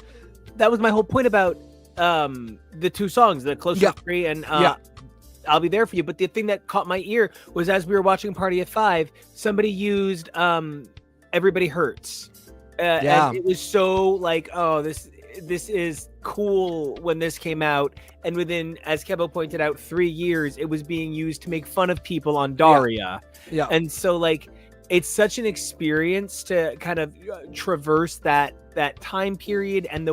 That was my whole point about the two songs, the Closer to Free and I'll Be There For You. But the thing that caught my ear was as we were watching Party of Five, somebody used Everybody Hurts. And it was so like, oh, this is cool when this came out. And within, as Kevo pointed out, 3 years, it was being used to make fun of people on Daria. Yeah. And so like, it's such an experience to kind of traverse that time period and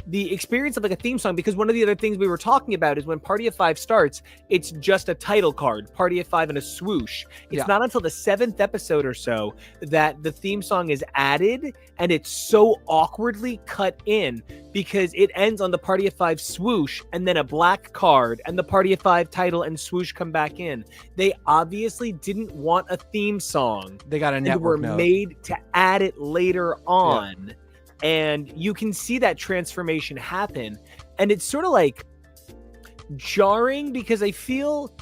the experience of like a theme song, because one of the other things we were talking about is when Party of Five starts, it's just a title card, Party of Five and a swoosh. It's not until the 7th episode or so that the theme song is added, and it's so awkwardly cut in because it ends on the Party of Five swoosh and then a black card and the Party of Five title and swoosh come back in. They obviously didn't want a theme song. They got a network note. Were made to add it later on. Yeah. And you can see that transformation happen. And it's sort of like jarring because I feel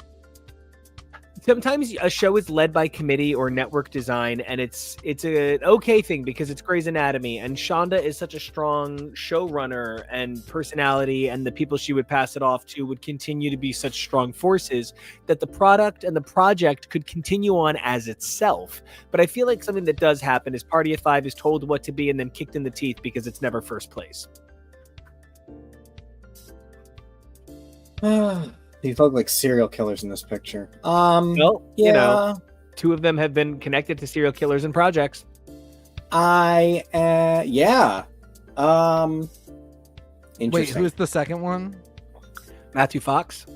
sometimes a show is led by committee or network design, and it's an okay thing because it's Grey's Anatomy, and Shonda is such a strong showrunner and personality, and the people she would pass it off to would continue to be such strong forces that the product and the project could continue on as itself. But I feel like something that does happen is Party of Five is told what to be and then kicked in the teeth because it's never first place. These look like serial killers in this picture. Well, you know, 2 of them have been connected to serial killers and projects. Interesting. Wait, who's the second one? Matthew Fox.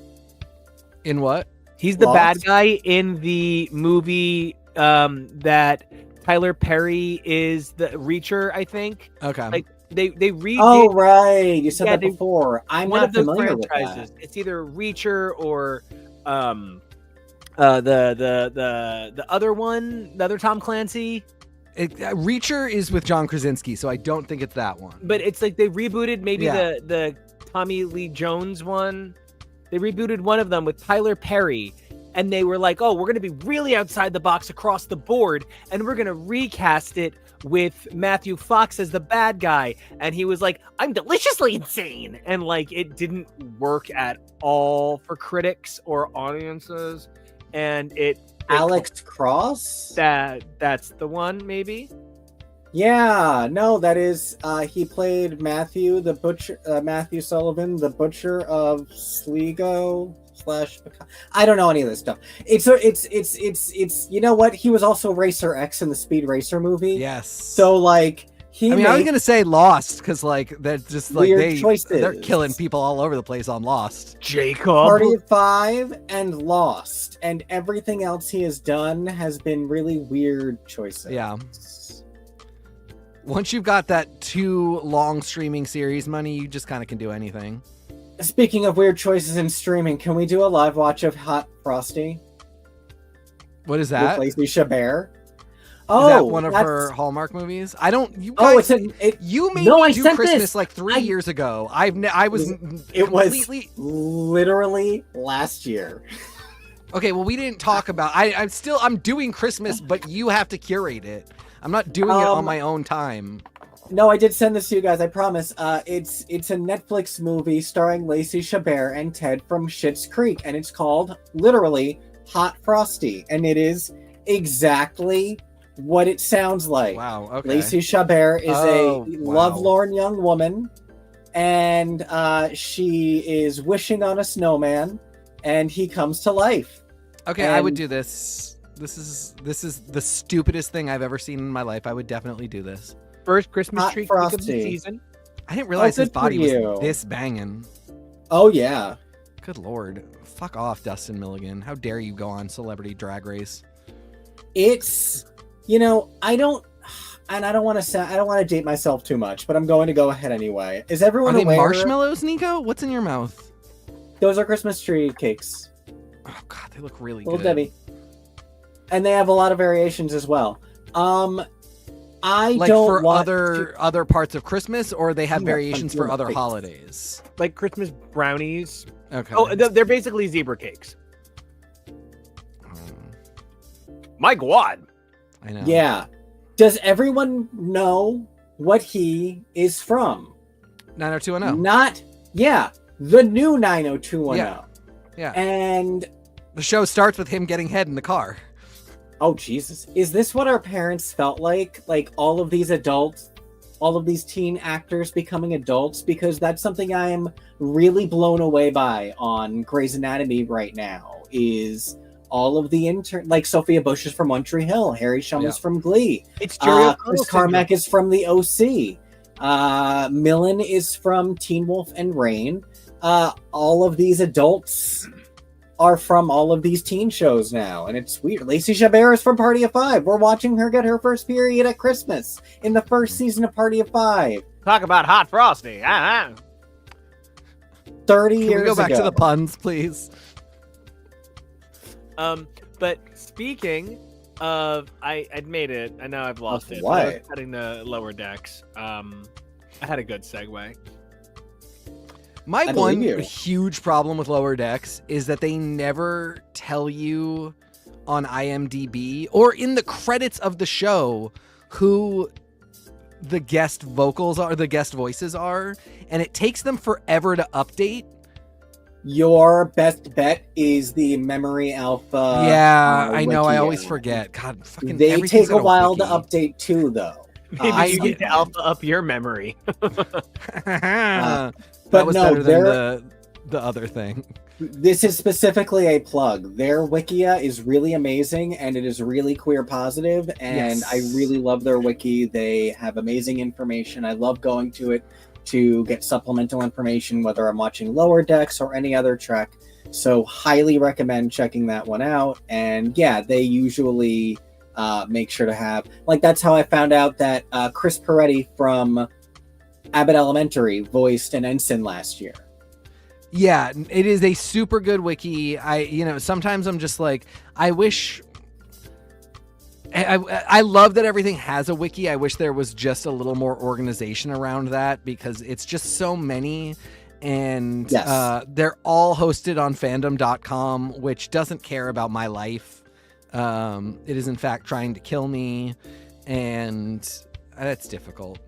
In what? He's the bad guy in the movie that Tyler Perry is the Reacher, I think. Okay. Like they redid. Oh right, you said that before. I'm not familiar with that. It's either Reacher or the other one, the other Tom Clancy. Reacher is with John Krasinski, so I don't think it's that one. But it's like they rebooted maybe the Tommy Lee Jones one. They rebooted one of them with Tyler Perry. And they were like, oh, we're going to be really outside the box across the board. And we're going to recast it with Matthew Fox as the bad guy. And he was like, I'm deliciously insane. And like, it didn't work at all for critics or audiences. And Alex Cross? That's the one, maybe? Yeah, no, that is, he played Matthew, the butcher, Matthew Sullivan, the butcher of Sligo / I don't know any of this stuff. It's you know what? He was also Racer X in the Speed Racer movie. Yes. So like I was gonna say Lost because like they're just like they're killing people all over the place on Lost. Jacob. Party of Five and Lost, and everything else he has done has been really weird choices. Yeah. Once you've got that 2 long streaming series money, you just kind of can do anything. Speaking of weird choices in streaming, can we do a live watch of Hot Frosty? What is that? With Lacey Chabert. Oh, is that one of her Hallmark movies? I don't. You guys, you made me do Christmas this like 3 years ago. It was literally last year. Okay, well, we didn't talk about. I'm doing Christmas, but you have to curate it. I'm not doing it on my own time. No, I did send this to you guys. I promise. It's a Netflix movie starring Lacey Chabert and Ted from Schitt's Creek, and it's called literally Hot Frosty, and it is exactly what it sounds like. Wow. Okay. Lacey Chabert is a lovelorn young woman, and she is wishing on a snowman, and he comes to life. Okay, I would do this. This is the stupidest thing I've ever seen in my life. I would definitely do this. First Christmas Hot treat Frosty. of the season. I didn't realize his body was this banging. Oh yeah. Good Lord. Fuck off, Dustin Milligan. How dare you go on Celebrity Drag Race? It's, I don't want to date myself too much, but I'm going to go ahead anyway. Is everyone aware? Are they marshmallows, Nico? What's in your mouth? Those are Christmas tree cakes. Oh God, they look really Little good. Debbie. And they have a lot of variations as well. I like don't for want other parts of Christmas, or they have variations for other holidays. Like Christmas brownies. Okay. Oh, they're basically zebra cakes. My God. I know. Yeah. Does everyone know what he is from? 90210. Not, the new 90210. Yeah. And the show starts with him getting head in the car. Oh, Jesus. Is this what our parents felt like? Like all of these adults, all of these teen actors becoming adults? Because that's something I am really blown away by on Grey's Anatomy right now, is all of the like Sophia Bush is from One Tree Hill, Harry Shum is from Glee. It's Jerry Chris Carmack is from The OC. Millen is from Teen Wolf and Rain. All of these adults are from all of these teen shows now, and it's weird. Lacey Chabert is from Party of Five. We're watching her get her first period at Christmas in the first season of Party of Five. Talk about Hot Frosty. 30 Can years we go back ago. to the puns, please? But speaking of, I'd made it. I know I've lost it. What? I was cutting the lower decks. I had a good segue. My one huge problem with Lower Decks is that they never tell you on IMDb or in the credits of the show who the guest vocals are, the guest voices are, and it takes them forever to update. Your best bet is the Memory Alpha. Yeah, I know. I always forget. God, fucking. They take a while to update too, though. Maybe you get to alpha up your memory. That was better than the other thing. This is specifically a plug. Their Wikia is really amazing, and it is really queer positive, and I really love their wiki. They have amazing information. I love going to it to get supplemental information, whether I'm watching Lower Decks or any other Trek. So highly recommend checking that one out. And yeah, they usually make sure to have, like, that's how I found out that Chris Peretti from Abbott Elementary voiced an ensign last year. Yeah, it is a super good wiki. Sometimes I'm just like, I wish. I love that everything has a wiki. I wish there was just a little more organization around that, because it's just so many, and Yes. they're all hosted on fandom.com, which doesn't care about my life. It is in fact trying to kill me, and that's difficult.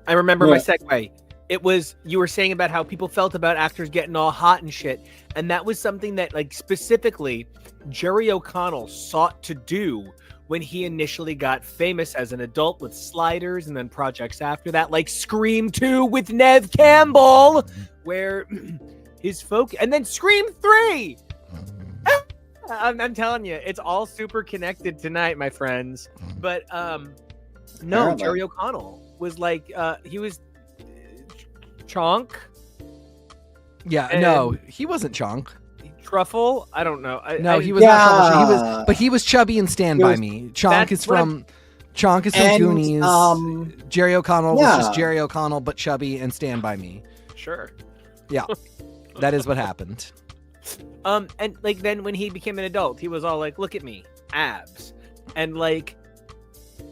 I remember my Yeah. segue. It was, you were saying about how people felt about actors getting all hot and shit. And that was something that, like, specifically Jerry O'Connell sought to do when he initially got famous as an adult with Sliders and then projects after that, like Scream 2 with Nev Campbell, where his focus, and then Scream 3. I'm telling you, it's all super connected tonight, my friends. But no, Apparently. Jerry O'Connell was like, he was Chonk, Yeah, And- no, he wasn't Chonk. Truffle. I don't know. No, he was not troubleshooter. Yeah. He was chubby and Stand He By was- Me. Chonk That's is what from And, Goonies. Jerry O'Connell was yeah. just Jerry O'Connell, but chubby and Stand By Me. Sure. That is what happened. And like then when he became an adult, he was all like, "Look at me, abs," and like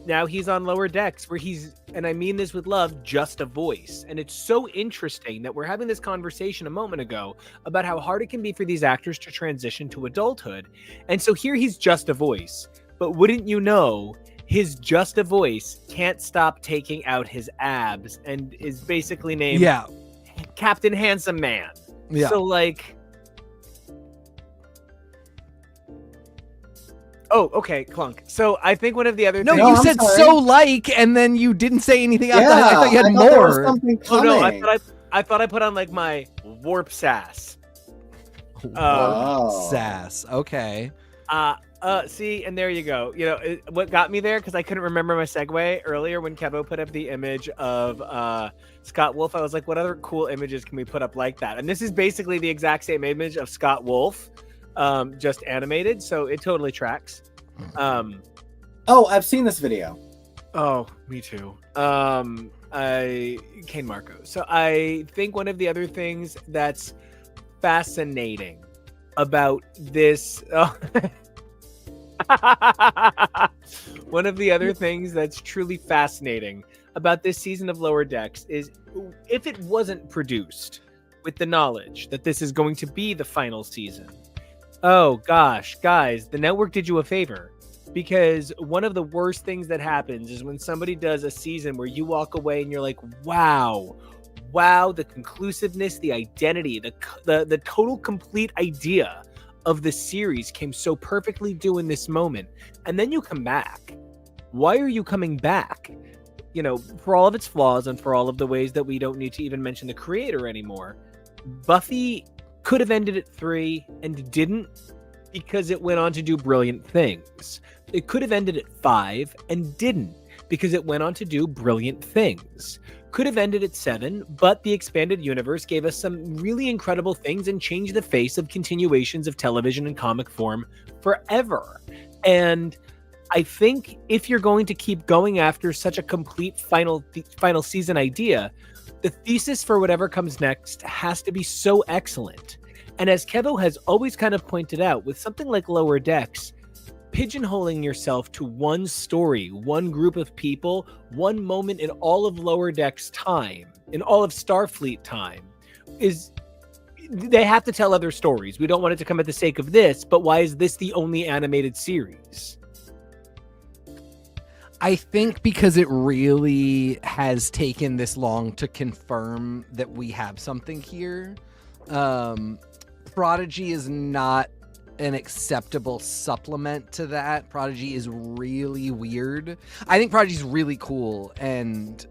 now he's on Lower Decks, where he's, and I mean this with love, just a voice. And it's so interesting that we're having this conversation a moment ago about how hard it can be for these actors to transition to adulthood. And so here he's just a voice, but wouldn't you know, his just a voice can't stop taking out his abs and is basically named Yeah, Captain Handsome Man. yeah. So like, oh, okay, Clunk. So I think one of the other No, things. No, you I'm said sorry. so like, and then you didn't say anything Yeah, after that. I thought you had there was more. something Oh no, coming. I thought I put on like my warp sass. Oh. Sass. Okay. See, and there you go. You know what got me there, because I couldn't remember my segue earlier when Kevo put up the image of Scott Wolf. I was like, what other cool images can we put up like that? And this is basically the exact same image of Scott Wolf, just animated. So it totally tracks. Oh, I've seen this video. Oh, me too. Kane Marco. So I think one of the other things that's fascinating about this, one of the other things that's truly fascinating about this season of Lower Decks is if it wasn't produced with the knowledge that this is going to be the final season. Oh gosh, guys, the network did you a favor. Because one of the worst things that happens is when somebody does a season where you walk away and you're like, wow, the conclusiveness, the identity, the total complete idea of the series came so perfectly due in this moment. And then you come back. Why are you coming back? You know, for all of its flaws and for all of the ways that we don't need to even mention the creator anymore, Buffy could have ended at 3 and didn't, because it went on to do brilliant things. It could have ended at 5 and didn't, because it went on to do brilliant things. Could have ended at 7, but the expanded universe gave us some really incredible things and changed the face of continuations of television and comic form forever. And I think if you're going to keep going after such a complete final season idea, the thesis for whatever comes next has to be so excellent. And as Kevo has always kind of pointed out, with something like Lower Decks, pigeonholing yourself to one story, one group of people, one moment in all of Lower Decks time, in all of Starfleet time, is they have to tell other stories. We don't want it to come at the sake of this, but why is this the only animated series? I think because it really has taken this long to confirm that we have something here. Prodigy is not an acceptable supplement to that. Prodigy is really weird. I think Prodigy is really cool, and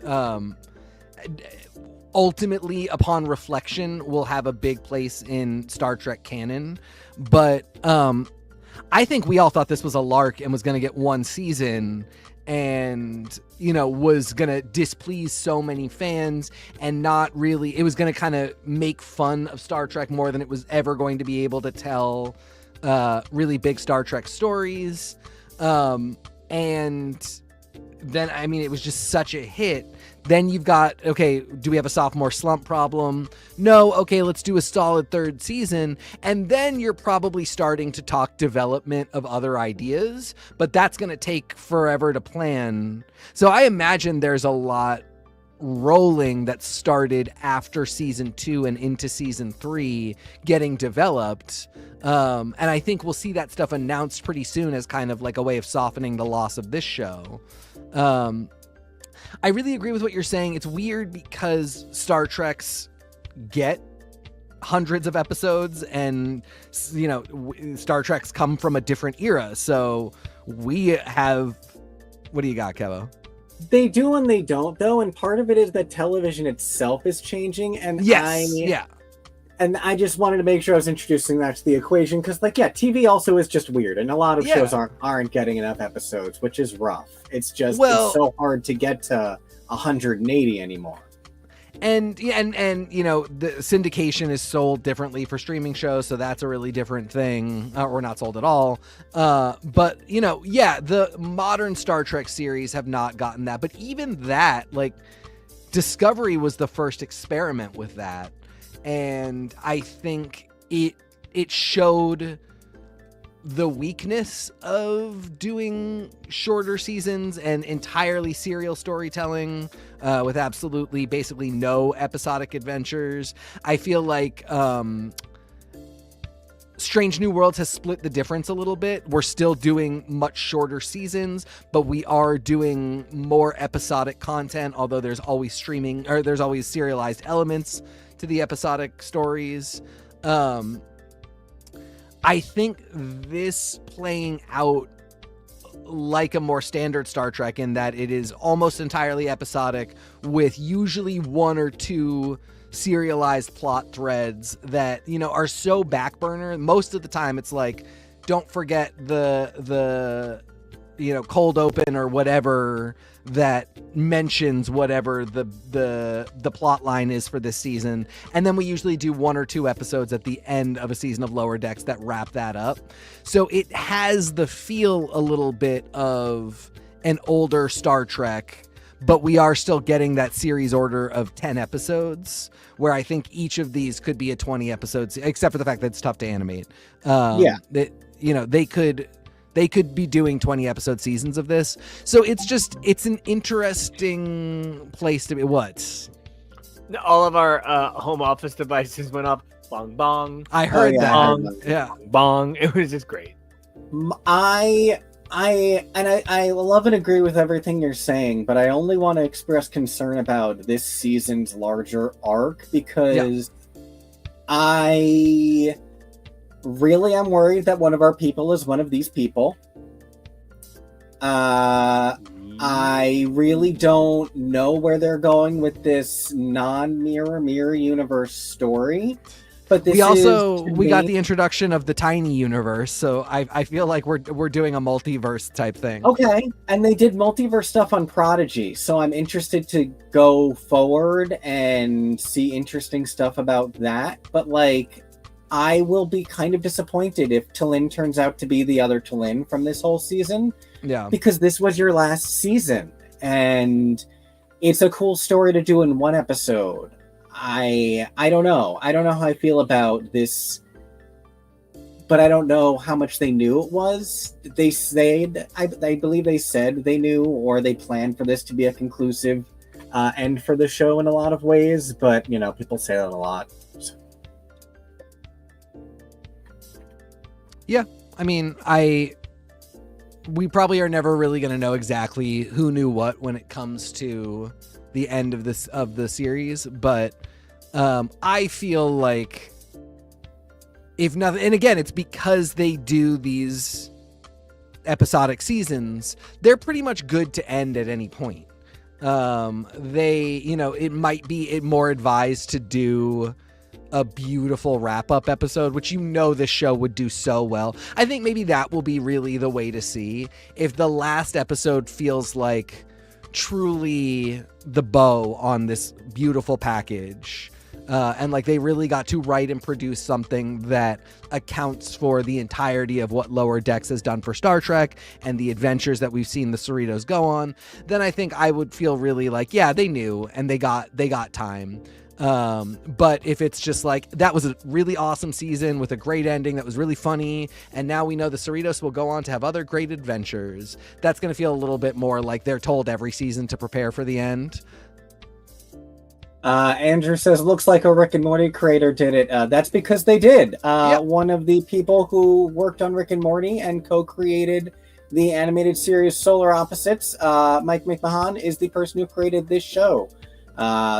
ultimately, upon reflection, will have a big place in Star Trek canon. But I think we all thought this was a lark and was going to get one season, and was going to displease so many fans, and not really, it was going to kind of make fun of Star Trek more than it was ever going to be able to tell really big Star Trek stories. And then, I mean, it was just such a hit. Then you've got, okay, do we have a sophomore slump problem? No. Okay, let's do a solid third season. And then you're probably starting to talk development of other ideas, but that's going to take forever to plan. So I imagine there's a lot rolling that started after season 2 and into season 3 getting developed. And I think we'll see that stuff announced pretty soon as kind of like a way of softening the loss of this show. I really agree with what you're saying. It's weird because Star Trek's get hundreds of episodes, and you know, Star Trek's come from a different era, so we have, what do you got, Kevo? They do and they don't, though, and part of it is that television itself is changing, and and I just wanted to make sure I was introducing that to the equation, because like, yeah, TV also is just weird, and a lot of shows aren't getting enough episodes, which is rough. It's just it's so hard to get to 180 anymore. And you know, the syndication is sold differently for streaming shows, so that's a really different thing, or not sold at all. But you know, yeah, the modern Star Trek series have not gotten that. But even that, like, Discovery was the first experiment with that, and I think it showed the weakness of doing shorter seasons and entirely serial storytelling with absolutely basically no episodic adventures. I feel like Strange New Worlds has split the difference a little bit. We're still doing much shorter seasons, but we are doing more episodic content, although there's always there's always serialized elements to the episodic stories. I think this playing out like a more standard Star Trek in that it is almost entirely episodic, with usually one or two serialized plot threads that, you know, are so back burner. Most of the time it's like, don't forget the you know, cold open or whatever that mentions whatever the plot line is for this season, and then we usually do one or two episodes at the end of a season of Lower Decks that wrap that up. So it has the feel a little bit of an older Star Trek, but we are still getting that series order of 10 episodes, where I think each of these could be a 20 episodes, except for the fact that it's tough to animate. You know, they could be doing 20 episode seasons of this. So it's an interesting place to be. What? All of our home office devices went up. Bong, bong. I heard that. Bong, yeah. Bong. It was just great. I love and agree with everything you're saying, but I only want to express concern about this season's larger arc, because I really am worried that one of our people is one of these people. I really don't know where they're going with this non-mirror universe story. But this we got the introduction of the tiny universe, so I feel like we're doing a multiverse type thing. Okay, and they did multiverse stuff on Prodigy, so I'm interested to go forward and see interesting stuff about that. But like, I will be kind of disappointed if T'Lyn turns out to be the other T'Lyn from this whole season. Yeah, because this was your last season, and it's a cool story to do in one episode. I don't know. I don't know how I feel about this, but I don't know how much they knew it was. They said, I believe they said they knew, or they planned for this to be a conclusive end for the show in a lot of ways, but, you know, people say that a lot. So. Yeah, I mean, we probably are never really going to know exactly who knew what when it comes to the end of the series, but I feel like, if nothing, and again, it's because they do these episodic seasons, they're pretty much good to end at any point. You know, it might be more advised to do a beautiful wrap-up episode, which, you know, this show would do so well. I think maybe that will be really the way to see if the last episode feels like truly the bow on this beautiful package, and like they really got to write and produce something that accounts for the entirety of what Lower Decks has done for Star Trek and the adventures that we've seen the Cerritos go on. Then I think I would feel really like, yeah, they knew and they got time. But if it's just like, that was a really awesome season with a great ending that was really funny, and now we know the Cerritos will go on to have other great adventures, that's going to feel a little bit more like they're told every season to prepare for the end. Andrew says, looks like a Rick and Morty creator did it. That's because they did. Yep. One of the people who worked on Rick and Morty and co-created the animated series Solar Opposites, Mike McMahon, is the person who created this show.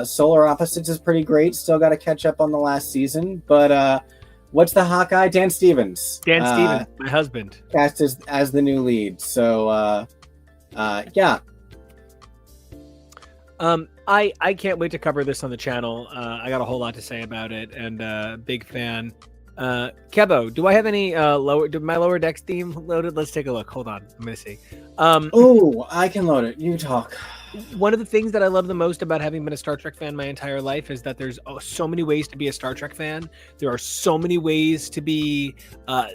Solar Opposites is pretty great. Still got to catch up on the last season. But what's the Hawkeye? Dan Stevens. Dan Stevens, my husband. Cast as the new lead. So, yeah. I can't wait to cover this on the channel. I got a whole lot to say about it, and big fan. Kevo, do I have any my lower decks theme loaded? Let's take a look. Hold on, I'm gonna see. Oh, I can load it. You talk. One of the things that I love the most about having been a Star Trek fan my entire life is that there's so many ways to be a Star Trek fan. There are so many ways to be I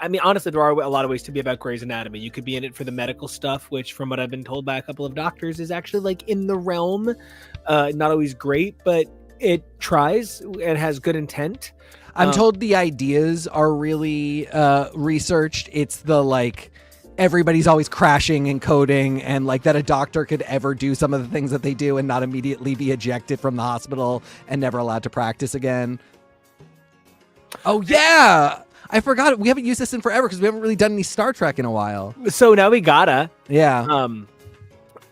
mean, honestly, there are a lot of ways to be about Grey's Anatomy. You could be in it for the medical stuff, which from what I've been told by a couple of doctors is actually like in the realm. Not always great, but it tries and has good intent. I'm told the ideas are really researched. It's the like everybody's always crashing and coding, and like that a doctor could ever do some of the things that they do and not immediately be ejected from the hospital and never allowed to practice again. Oh yeah, I forgot. We haven't used this in forever because we haven't really done any Star Trek in a while. So now we gotta. Yeah.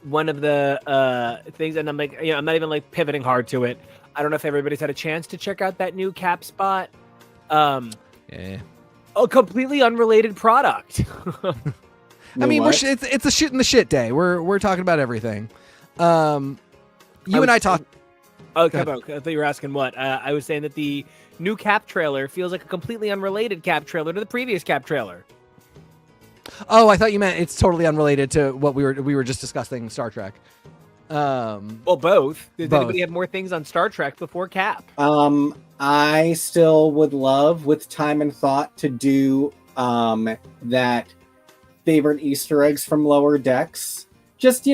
One of the things, and I'm like, I'm not even like pivoting hard to it. I don't know if everybody's had a chance to check out that new Cap spot. Yeah. A completely unrelated product. I mean, it's a shit in the shit day. We're talking about everything. You and I talked. Oh, I thought you were asking what. I was saying that the new Cap trailer feels like a completely unrelated Cap trailer to the previous Cap trailer. Oh, I thought you meant it's totally unrelated to what we were just discussing Star Trek. Well, both. Does anybody have more things on Star Trek before Cap? I still would love, with time and thought, to do that favorite Easter eggs from Lower Decks. Just,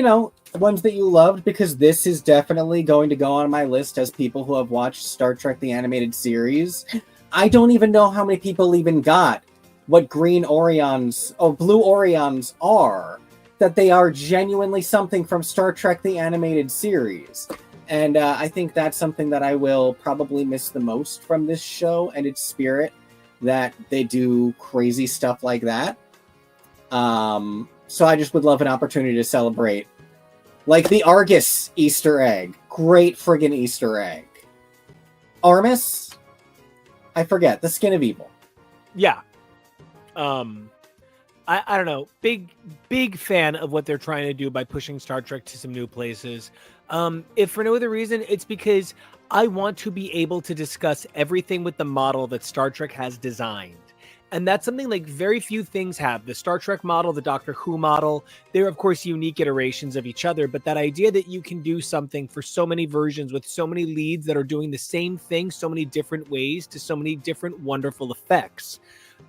ones that you loved, because this is definitely going to go on my list as people who have watched Star Trek the Animated Series. I don't even know how many people even got what green Orions or blue Orions are, that they are genuinely something from Star Trek the Animated Series. And I think that's something that I will probably miss the most from this show and its spirit, that they do crazy stuff like that. So I just would love an opportunity to celebrate. Like the Argus Easter egg. Great friggin' Easter egg. Armis? I forget. The Skin of Evil. Yeah. I don't know. Big fan of what they're trying to do by pushing Star Trek to some new places. If for no other reason, it's because I want to be able to discuss everything with the model that Star Trek has designed. And that's something like very few things have. The Star Trek model, the Doctor Who model, they're of course unique iterations of each other, but that idea that you can do something for so many versions with so many leads that are doing the same thing so many different ways to so many different wonderful effects.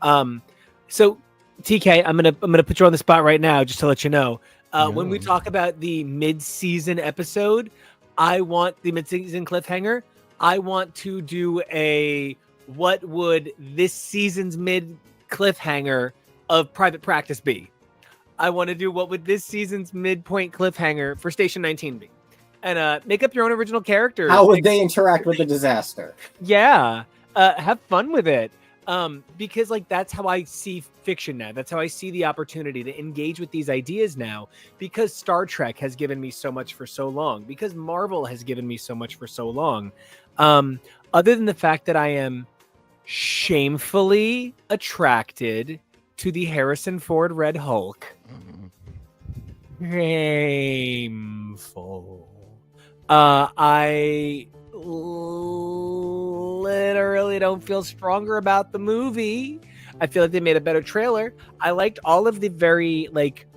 So TK, I'm gonna put you on the spot right now just to let you know. When we talk about the mid-season episode, I want the mid-season cliffhanger. I want to do a what would this season's mid cliffhanger of Private Practice be? I want to do what would this season's midpoint cliffhanger for Station 19 be? And make up your own original characters. How would they interact with the disaster? Yeah. Have fun with it. Because like that's how I see fiction now. That's how I see the opportunity to engage with these ideas now, because Star Trek has given me so much for so long, because Marvel has given me so much for so long. Other than the fact that I am shamefully attracted to the Harrison Ford Red Hulk. Shameful. I literally don't feel stronger about the movie. I feel like they made a better trailer. I liked all of the very like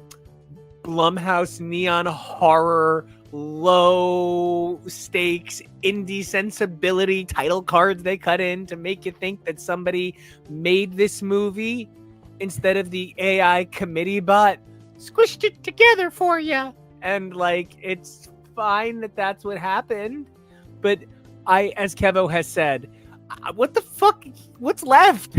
Blumhouse neon horror, low stakes indie sensibility title cards they cut in to make you think that somebody made this movie instead of the AI committee bot squished it together for you. And like, it's fine that that's what happened, but I, as Kevo has said, what the fuck? What's left?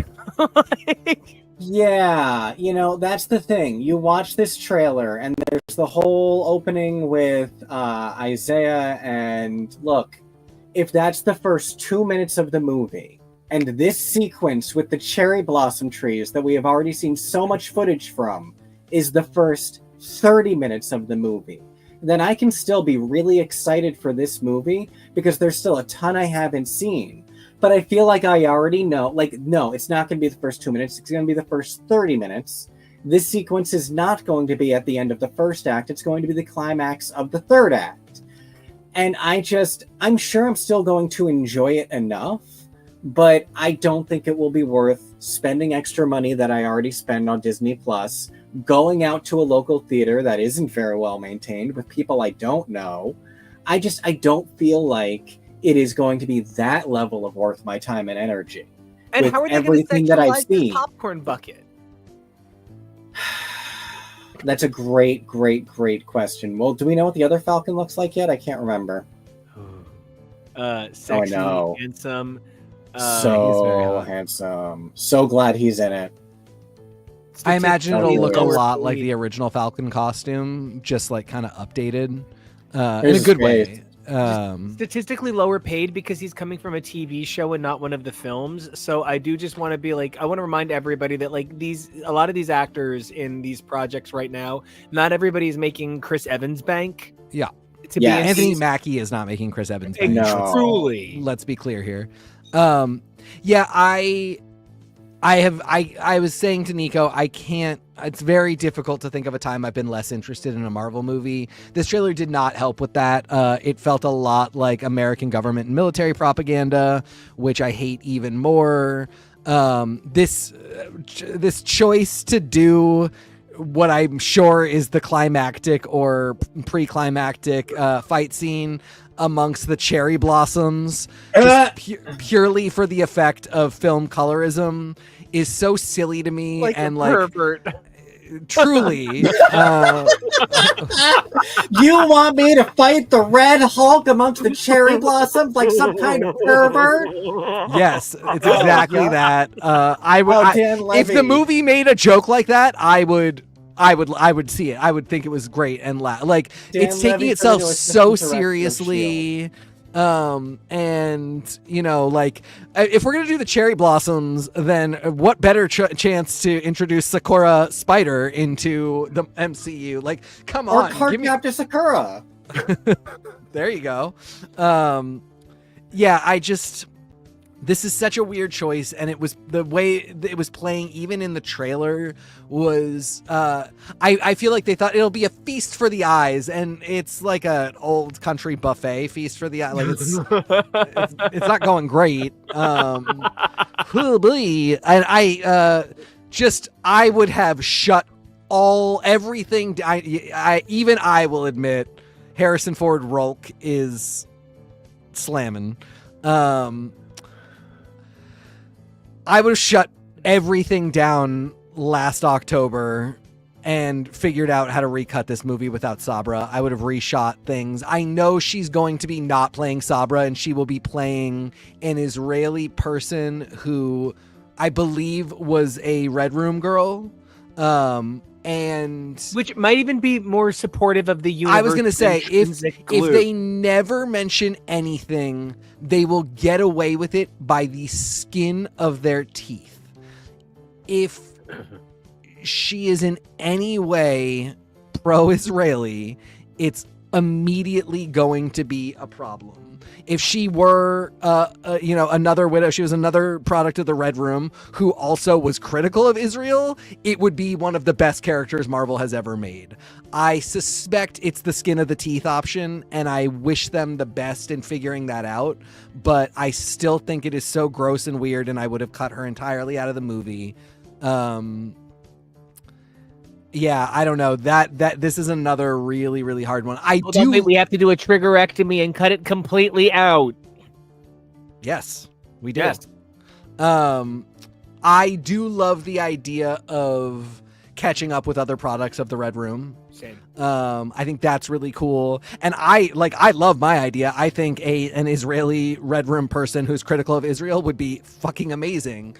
Yeah, that's the thing. You watch this trailer, and there's the whole opening with Isaiah, and look, if that's the first 2 minutes of the movie, and this sequence with the cherry blossom trees that we have already seen so much footage from is the first 30 minutes of the movie, then I can still be really excited for this movie because there's still a ton I haven't seen. But I feel like I already know, no, it's not going to be the first 2 minutes. It's going to be the first 30 minutes. This sequence is not going to be at the end of the first act. It's going to be the climax of the third act. And I'm sure I'm still going to enjoy it enough, but I don't think it will be worth spending extra money that I already spend on Disney Plus, going out to a local theater that isn't very well maintained with people I don't know. I don't feel like it is going to be that level of worth my time and energy. And how are they going to sexualize this popcorn bucket? That's a great question. Well, do we know what the other Falcon looks like yet? I can't remember. Sexy, handsome. So handsome. So glad he's in it. I imagine it'll look a lot like the original Falcon costume, just like kind of updated in a good way. Statistically lower paid because he's coming from a TV show and not one of the films. So I do just want to be like, I want to remind everybody that like a lot of these actors in these projects right now, not everybody's making Chris Evans bank. Yeah. Anthony Mackie is not making Chris Evans bank. No. Truly. Let's be clear here. I was saying to Nico, it's very difficult to think of a time I've been less interested in a Marvel movie. This trailer did not help with that. It felt a lot like American government and military propaganda, which I hate even more. This choice to do what I'm sure is the climactic or pre-climactic fight scene amongst the cherry blossoms, just purely for the effect of film colorism, is so silly to me. Like and a like pervert. Truly. You want me to fight the Red Hulk amongst the cherry blossoms like some kind of pervert? Yes, it's exactly that. If the movie made a joke like that, I would see it. I would think it was great and it's taking itself so seriously. And if we're gonna do the cherry blossoms, then what better chance to introduce Sakura Spider into the MCU? Like, come on, or Cardcaptor Sakura. There you go. This is such a weird choice, and it was the way it was playing even in the trailer was I feel like they thought it'll be a feast for the eyes, and it's like an old country buffet feast for the eye. Like it's not going great. And I would have shut everything. I will admit Harrison Ford Rolk is slamming. I would have shut everything down last October and figured out how to recut this movie without Sabra. I would have reshot things. I know she's going to be not playing Sabra, and she will be playing an Israeli person who I believe was a Red Room girl. And which might even be more supportive of the universe. I was going to say, if they never mention anything, they will get away with it by the skin of their teeth. If she is in any way pro-Israeli, it's immediately going to be a problem. If she were, another widow, she was another product of the Red Room who also was critical of Israel, it would be one of the best characters Marvel has ever made. I suspect it's the skin of the teeth option, and I wish them the best in figuring that out, but I still think it is so gross and weird, and I would have cut her entirely out of the movie. Yeah, I don't know. That this is another really, really hard one. We have to do a triggerectomy and cut it completely out. Yes, we do. Yes. I do love the idea of catching up with other products of the Red Room. Same. I think that's really cool. And I love my idea. I think an Israeli Red Room person who's critical of Israel would be fucking amazing.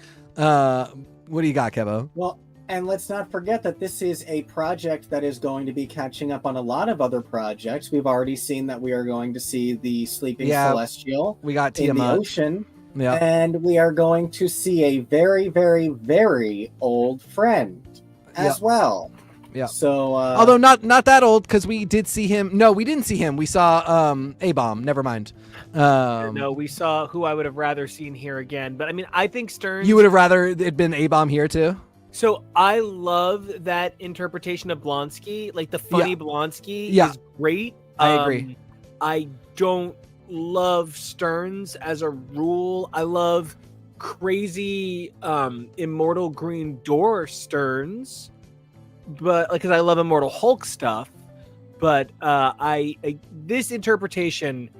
What do you got, Kevo? Well, and let's not forget that this is a project that is going to be catching up on a lot of other projects. We've already seen that we are going to see the Sleeping Celestial We got in the Tiamat. ocean. Yeah. And we are going to see a very, very, very old friend as well. Yeah. So, although not that old, because we did see him. No, we didn't see him. We saw A-Bomb. Never mind. No, we saw who I would have rather seen here again. But I mean, I think Stearns. You would have rather it been A-Bomb here too. So I love that interpretation of Blonsky. Like the funny Blonsky is great. I agree. I don't love Stearns as a rule. I love crazy Immortal Green Door Stearns, but like because I love Immortal Hulk stuff. But I this interpretation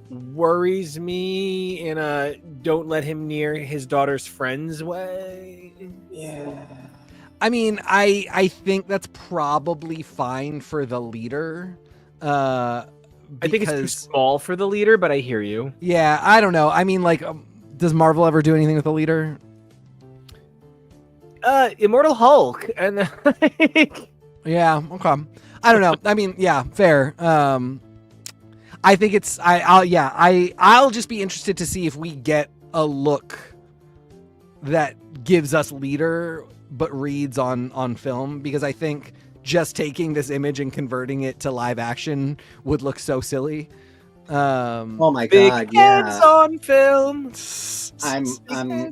worries me in a don't let him near his daughter's friends way. Yeah. I mean, I think that's probably fine for the leader. I think it's too small for the leader, but I hear you. Yeah, I don't know. I mean, like, does Marvel ever do anything with the leader? Immortal Hulk, and yeah, okay. I don't know. I mean, yeah, fair. I think it's I'll just be interested to see if we get a look that gives us leader but reads on film, because I think just taking this image and converting it to live action would look so silly. Oh my big god, yeah. heads on film.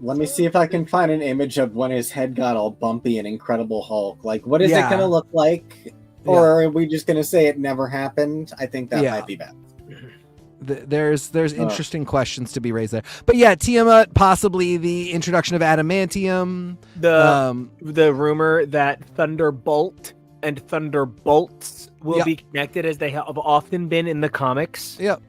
Let me see if I can find an image of when his head got all bumpy in Incredible Hulk. Like, what is it gonna look like? Or are we just gonna say it never happened? I think that might be bad. There's interesting questions to be raised there, but yeah, Tiamat, possibly the introduction of adamantium. The rumor that Thunderbolt and Thunderbolts will be connected, as they have often been in the comics. Yep.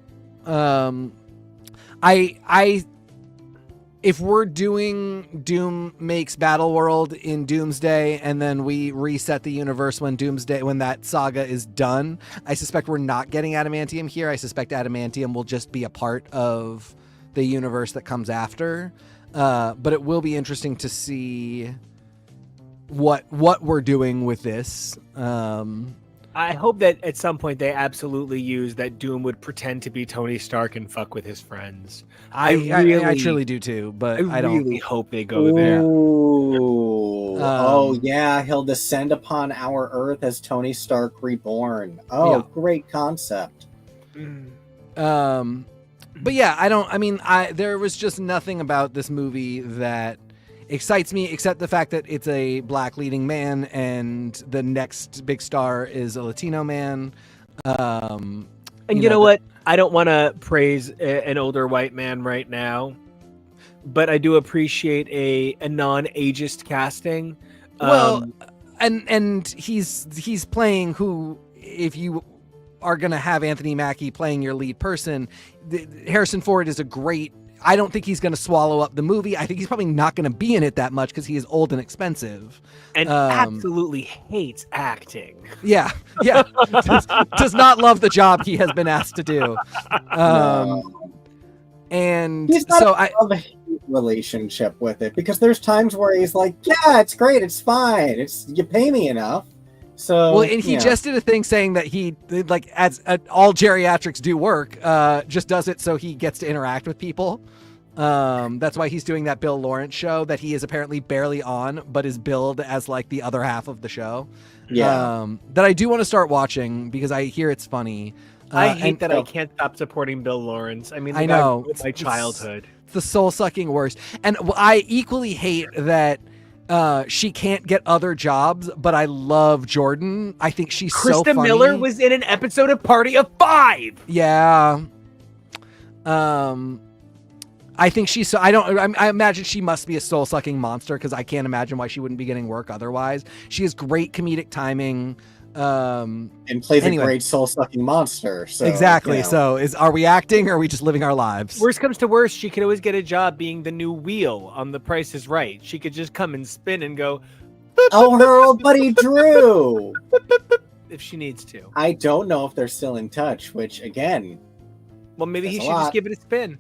If we're doing Doom makes Battle World in Doomsday, and then we reset the universe when that saga is done, I suspect we're not getting adamantium here. I suspect adamantium will just be a part of the universe that comes after. But it will be interesting to see what we're doing with this. I hope that at some point they absolutely use that Doom would pretend to be Tony Stark and fuck with his friends. I truly do too, but I don't really hope they go there. Oh yeah, he'll descend upon our Earth as Tony Stark reborn. Oh, great concept. But yeah, there was just nothing about this movie that excites me, except the fact that it's a black leading man and the next big star is a Latino man. And you know what? I don't want to praise an older white man right now, but I do appreciate a non-ageist casting. Well, and he's playing who, if you are going to have Anthony Mackie playing your lead person, Harrison Ford is a great. I don't think he's going to swallow up the movie. I think he's probably not going to be in it that much because he is old and expensive. And absolutely hates acting. Yeah. Does not love the job he has been asked to do. And he's not a relationship with it, because there's times where he's like, yeah, it's great, it's fine, you pay me enough. So, well, and he just did a thing saying that he, like, as all geriatrics do work, just does it so he gets to interact with people. That's why he's doing that Bill Lawrence show that he is apparently barely on, but is billed as like the other half of the show. Yeah. That I do want to start watching because I hear it's funny. I hate that I can't stop supporting Bill Lawrence. I mean, I know, it's my childhood. It's the soul-sucking worst. And I equally hate that she can't get other jobs, but I love Jordan. I think she's so funny. Krista Miller was in an episode of Party of Five. Yeah. I think she's so. I imagine she must be a soul-sucking monster, because I can't imagine why she wouldn't be getting work otherwise. She has great comedic timing. And plays a great soul-sucking monster. So, exactly. You know. So are we acting, or are we just living our lives? Worst comes to worst, she could always get a job being the new wheel on The Price is Right. She could just come and spin and go. Oh, her old buddy Drew. If she needs to. I don't know if they're still in touch. Which again, well, maybe he should just give it a spin.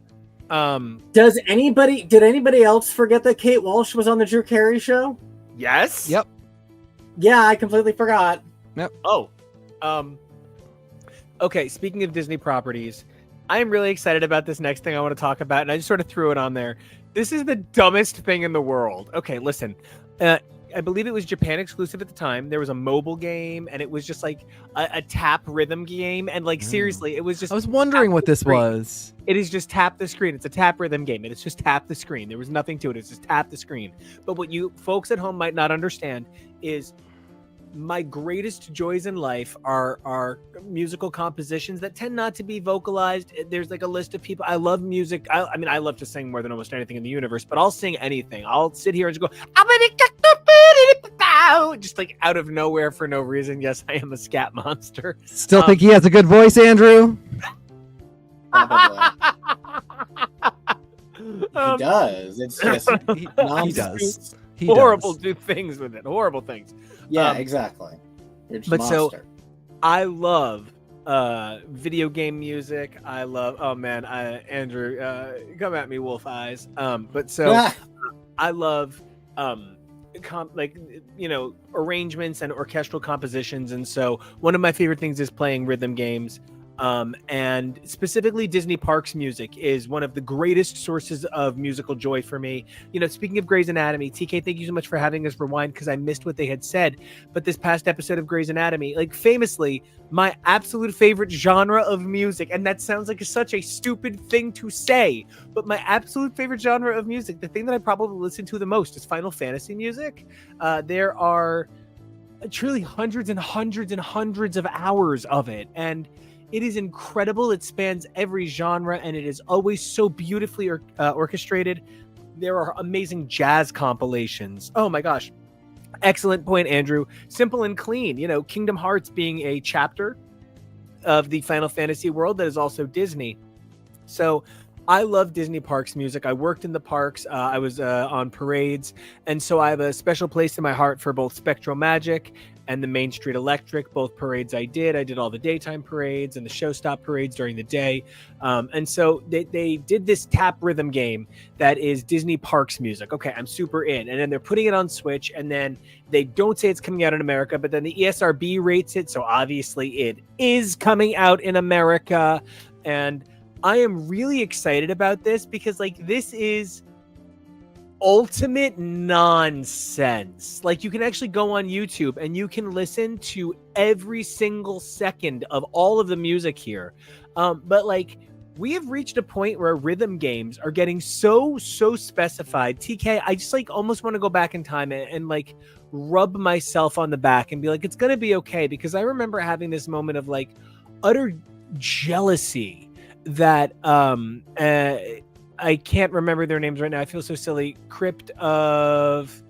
Did anybody else forget that Kate Walsh was on the Drew Carey show? Yes. Yep. Yeah, I completely forgot. Oh. Okay, speaking of Disney properties, I am really excited about this next thing I want to talk about, and I just sort of threw it on there. This is the dumbest thing in the world. Okay, listen. I believe it was Japan exclusive at the time. There was a mobile game, and it was just like a tap rhythm game. And like, seriously, it was just... I was wondering what this was. It is just tap the screen. It's a tap rhythm game, and it's just tap the screen. There was nothing to it. It's just tap the screen. But what you folks at home might not understand is my greatest joys in life are musical compositions that tend not to be vocalized. There's like a list of people. I love music. I mean, I love to sing more than almost anything in the universe, but I'll sing anything. I'll sit here and just go, just like out of nowhere for no reason. Yes, I am a scat monster. Still think he has a good voice, Andrew? He does. It's just He does. He horrible does. do things with it. Horrible things. Yeah, exactly. You're just but a so- monster. I love video game music. I love Andrew, come at me, wolf eyes. But so I love arrangements and orchestral compositions, and so one of my favorite things is playing rhythm games. And specifically Disney Parks music is one of the greatest sources of musical joy for me. You know, speaking of Grey's Anatomy, TK, thank you so much for having us rewind because I missed what they had said. But this past episode of Grey's Anatomy, like famously, my absolute favorite genre of music, and that sounds like such a stupid thing to say, but my absolute favorite genre of music, the thing that I probably listen to the most is Final Fantasy music. There are truly hundreds and hundreds and hundreds of hours of it, and it is incredible. It spans every genre, and it is always so beautifully orchestrated. There are amazing jazz compilations. Oh my gosh. Excellent point, Andrew. Simple and clean. You know, Kingdom Hearts being a chapter of the Final Fantasy world that is also Disney. So I love Disney Parks music. I worked in the parks. I was on parades. And so I have a special place in my heart for both Spectral Magic and the Main Street Electric, both parades I did. I did all the daytime parades and the show stop parades during the day. And so they did this tap rhythm game that is Disney Parks music. Okay, I'm super in. And then they're putting it on Switch, and then they don't say it's coming out in America, but then the ESRB rates it. So obviously it is coming out in America. And I am really excited about this because like this is ultimate nonsense. Like you can actually go on YouTube and you can listen to every single second of all of the music here. But like we have reached a point where rhythm games are getting so specified. TK, I just like almost want to go back in time and like rub myself on the back and be like, it's going to be okay. Because I remember having this moment of like utter jealousy that I can't remember their names right now. I feel so silly. Crypt of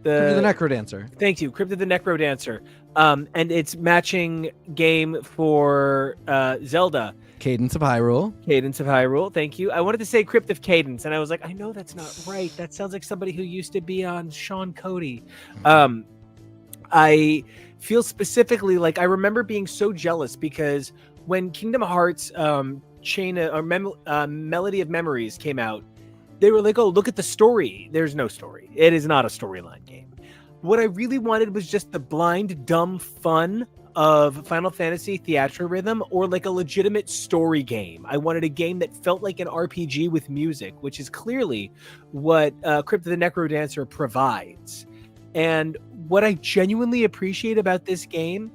the Necrodancer. Thank you. Crypt of the Necrodancer. And it's matching game for Zelda. Cadence of Hyrule. Cadence of Hyrule. Thank you. I wanted to say Crypt of Cadence, and I was like, I know that's not right. That sounds like somebody who used to be on Sean Cody. I feel specifically like I remember being so jealous because when Kingdom Hearts Melody of Memories came out, they were like, oh, look at the story. There's no story. It is not a storyline game. What I really wanted was just the blind, dumb fun of Final Fantasy Theatrhythm or like a legitimate story game. I wanted a game that felt like an RPG with music, which is clearly what Crypt of the Necrodancer provides. And what I genuinely appreciate about this game,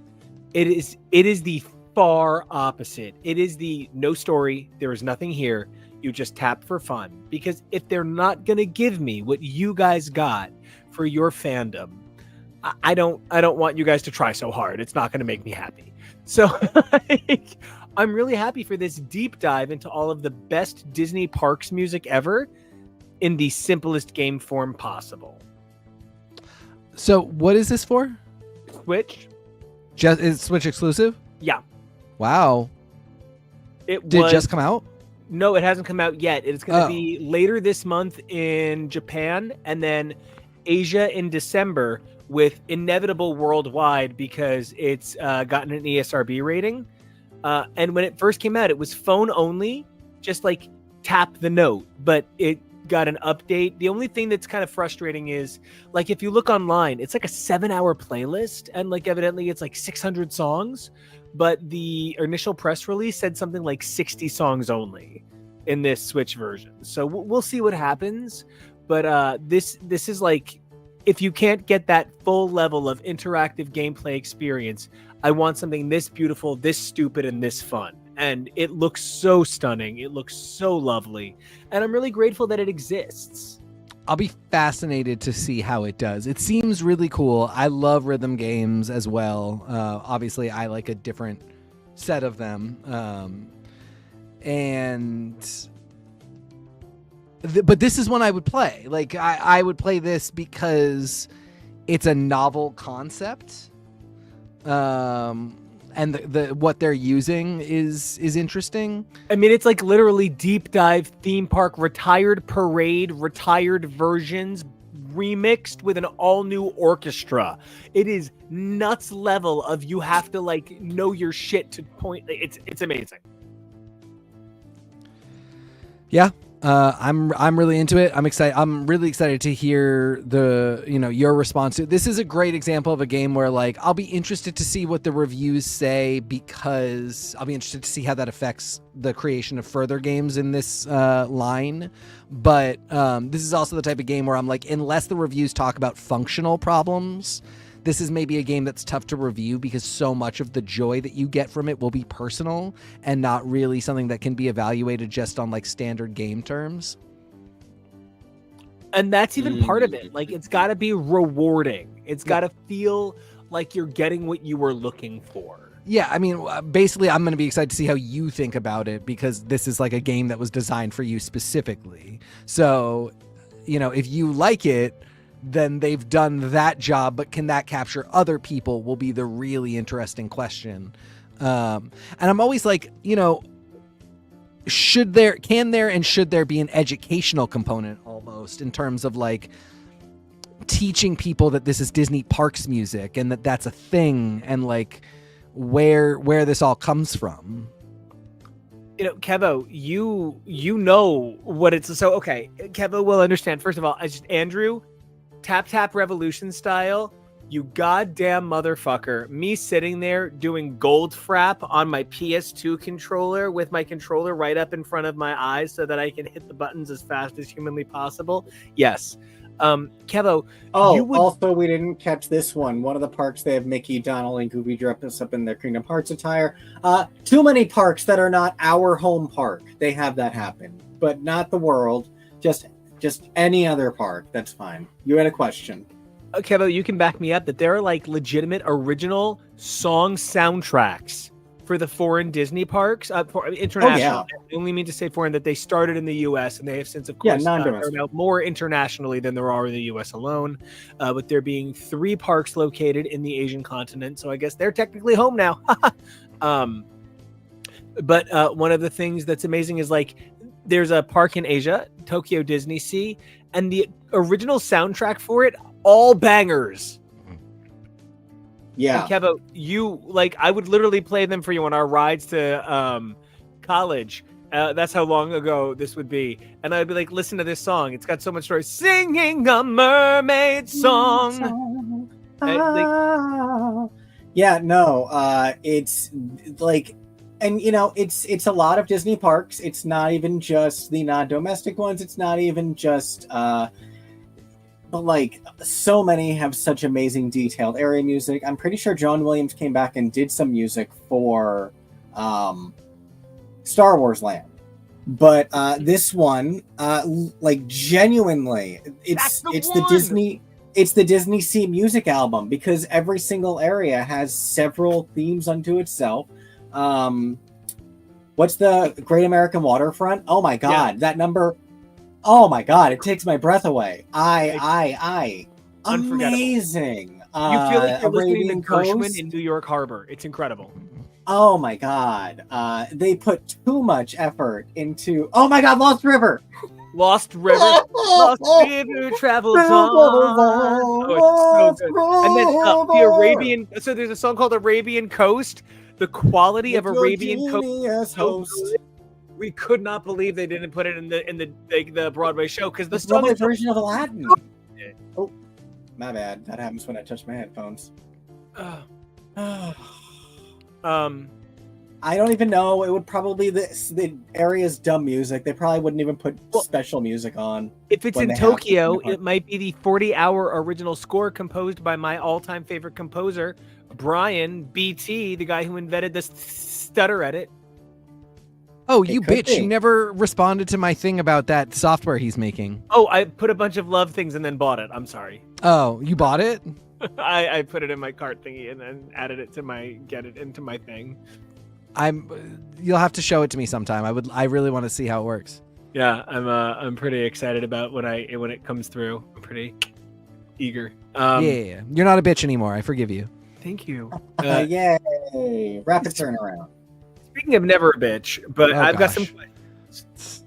it is the far opposite. It is the no story, there is nothing here, you just tap for fun. Because if they're not gonna give me what you guys got for your fandom, I don't want you guys to try so hard. It's not gonna make me happy. So I'm really happy for this deep dive into all of the best Disney Parks music ever in the simplest game form possible. So what is this for? Switch? Is it Switch exclusive? Yeah. Wow. Did it just come out? No, it hasn't come out yet. It's going to be later this month in Japan and then Asia in December with inevitable worldwide because it's gotten an ESRB rating. And when it first came out, it was phone only, just like tap the note, but it got an update. The only thing that's kind of frustrating is, like, if you look online, it's like a 7-hour playlist, and like evidently it's like 600 songs, but the initial press release said something like 60 songs only in this Switch version. So we'll see what happens. But this is like, if you can't get that full level of interactive gameplay experience, I want something this beautiful, this stupid, and this fun. And it looks so stunning. It looks so lovely. And I'm really grateful that it exists. I'll be fascinated to see how it does. It seems really cool. I love rhythm games as well. Obviously, I like a different set of them. But this is one I would play. Like, I would play this because it's a novel concept. And the what they're using is interesting. I mean, it's like literally deep dive theme park, retired parade, retired versions remixed with an all new orchestra. It is nuts level of, you have to like know your shit to point. It's amazing. Yeah. I'm really into it. I'm excited. I'm really excited to hear your response to it. This is a great example of a game where, like, I'll be interested to see what the reviews say, because I'll be interested to see how that affects the creation of further games in this line. But this is also the type of game where I'm like, unless the reviews talk about functional problems, this is maybe a game that's tough to review, because so much of the joy that you get from it will be personal and not really something that can be evaluated just on like standard game terms. And that's even part of it. Like, it's got to be rewarding. It's got to feel like you're getting what you were looking for. Yeah, I mean, basically, I'm going to be excited to see how you think about it, because this is like a game that was designed for you specifically. So, if you like it, then they've done that job, but can that capture other people will be the really interesting question. And I'm always like, should there be an educational component almost, in terms of like teaching people that this is Disney Parks music and that that's a thing, and like where this all comes from. Kevo, you know what it's. So, okay, Kevo will understand. First of all, Andrew, Tap Revolution style, you goddamn motherfucker. Me sitting there doing gold frap on my PS2 controller with my controller right up in front of my eyes so that I can hit the buttons as fast as humanly possible. Yes. Kevo. Also, we didn't catch this one. One of the parks, they have Mickey, Donald, and Goofy dress up in their Kingdom Hearts attire. Too many parks that are not our home park, they have that happen. But not the world. Just any other park. That's fine. You had a question. Kevo, you can back me up that there are like legitimate original song soundtracks for the foreign Disney parks, for international. I only mean to say foreign, that they started in the U.S. and they have since, of course, are now more internationally than there are in the U.S. alone. With there being 3 parks located in the Asian continent, so I guess they're technically home now. But one of the things that's amazing is, like, there's a park in Asia, Tokyo Disney Sea, and the original soundtrack for it, all bangers. Yeah. And Kevo, I would literally play them for you on our rides to college. That's how long ago this would be. And I'd be like, listen to this song. It's got so much story. Singing a mermaid song. It's like, and it's a lot of Disney parks. It's not even just the non-domestic ones. It's not even just but like, so many have such amazing detailed area music. I'm pretty sure John Williams came back and did some music for Star Wars Land. But this one, genuinely, it's the Disney Sea music album, because every single area has several themes unto itself. What's the Great American Waterfront? Oh my God, that number. Oh my God, it takes my breath away. Amazing. You feel like you're listening to Gershwin Coast in New York Harbor. It's incredible. Oh my God. They put too much effort into, oh my God, Lost River. Lost River travels on. Oh, it's so good. And then the Arabian, so there's a song called Arabian Coast. The quality of Arabian Coast is so good. we could not believe they didn't put it in the Broadway show because the Broadway song version of Aladdin. Oh, my bad. That happens when I touch my headphones. I don't even know. It would probably the area's dumb music. They probably wouldn't even put special music on. If it's in Tokyo, it might be the 40-hour original score composed by my all-time favorite composer, Brian BT, the guy who invented the stutter edit. Oh, you bitch. You never responded to my thing about that software he's making. Oh, I put a bunch of love things and then bought it. I'm sorry. Oh, you bought it? I put it in my cart thingy and then added it to get it into my thing. You'll have to show it to me sometime. I really want to see how it works. Yeah, I'm pretty excited about when it comes through. I'm pretty eager. Yeah, you're not a bitch anymore. I forgive you. Thank you. Yay! Rapid turnaround. Speaking of never a bitch, but I've got some questions.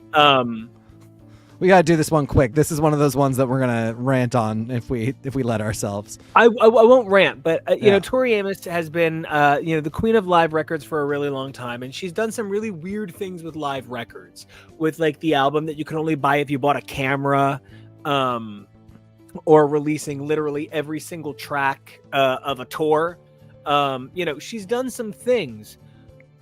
We gotta do this one quick. This is one of those ones that we're gonna rant on if we let ourselves. I won't rant, but Tori Amos has been the queen of live records for a really long time, and she's done some really weird things with live records, with like the album that you can only buy if you bought a camera, or releasing literally every single track of a tour. She's done some things.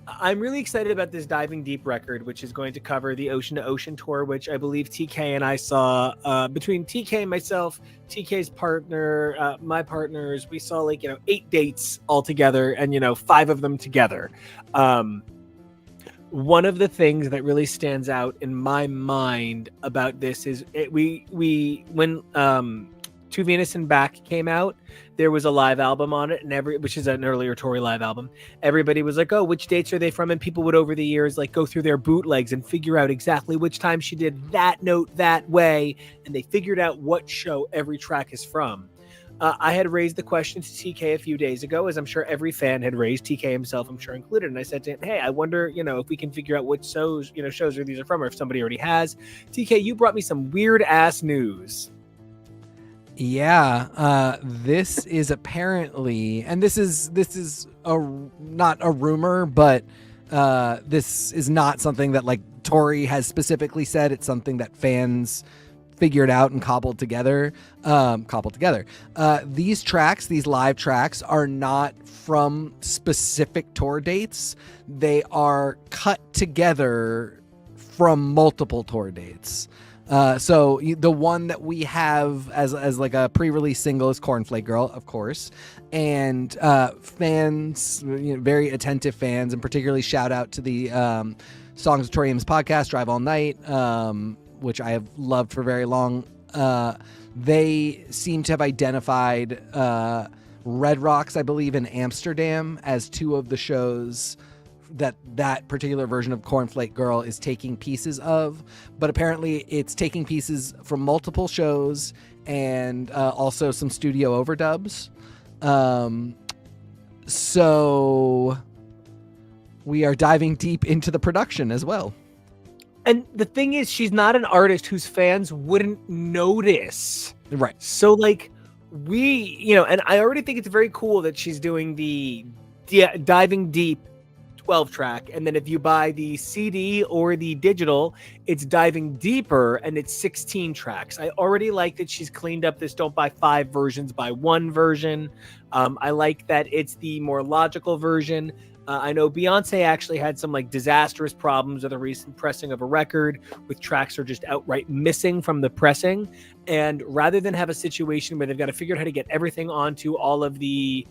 I'm really excited about this Diving Deep record, which is going to cover the Ocean to Ocean tour, which I believe TK and I saw between TK and myself, TK's partner, my partners. We saw 8 dates all together and, 5 of them together. One of the things that really stands out in my mind about this is when To Venus and Back came out, there was a live album on it, and which is an earlier Tori live album. Everybody was like, "Oh, which dates are they from?" And people would over the years go through their bootlegs and figure out exactly which time she did that note that way, and they figured out what show every track is from. I had raised the question to TK a few days ago, as I'm sure every fan had raised, TK himself, I'm sure included. And I said to him, "Hey, I wonder, if we can figure out which shows these are from, or if somebody already has." TK, you brought me some weird ass news. Yeah, this is apparently, and this is not a rumor, but this is not something that Tori has specifically said. It's something that fans figured out and cobbled together. These tracks, these live tracks, are not from specific tour dates. They are cut together from multiple tour dates. So the one that we have as a pre-release single is Cornflake Girl, of course, and fans, very attentive fans, and particularly shout out to the Songs of Tori Amos podcast, Drive All Night, which I have loved for very long. They seem to have identified Red Rocks, I believe, in Amsterdam as 2 of the shows that particular version of Cornflake Girl is taking pieces of, but apparently it's taking pieces from multiple shows and also some studio overdubs. So we are diving deep into the production as well. And the thing is, she's not an artist whose fans wouldn't notice. Right. So and I already think it's very cool that she's doing the Diving Deep 12 track, and then if you buy the CD or the digital, it's Diving Deeper and it's 16 tracks. I already like that she's cleaned up this don't buy 5 versions, buy 1 version. I like that it's the more logical version. I know Beyonce actually had some disastrous problems with a recent pressing of a record with tracks are just outright missing from the pressing, and rather than have a situation where they've got to figure out how to get everything onto all of the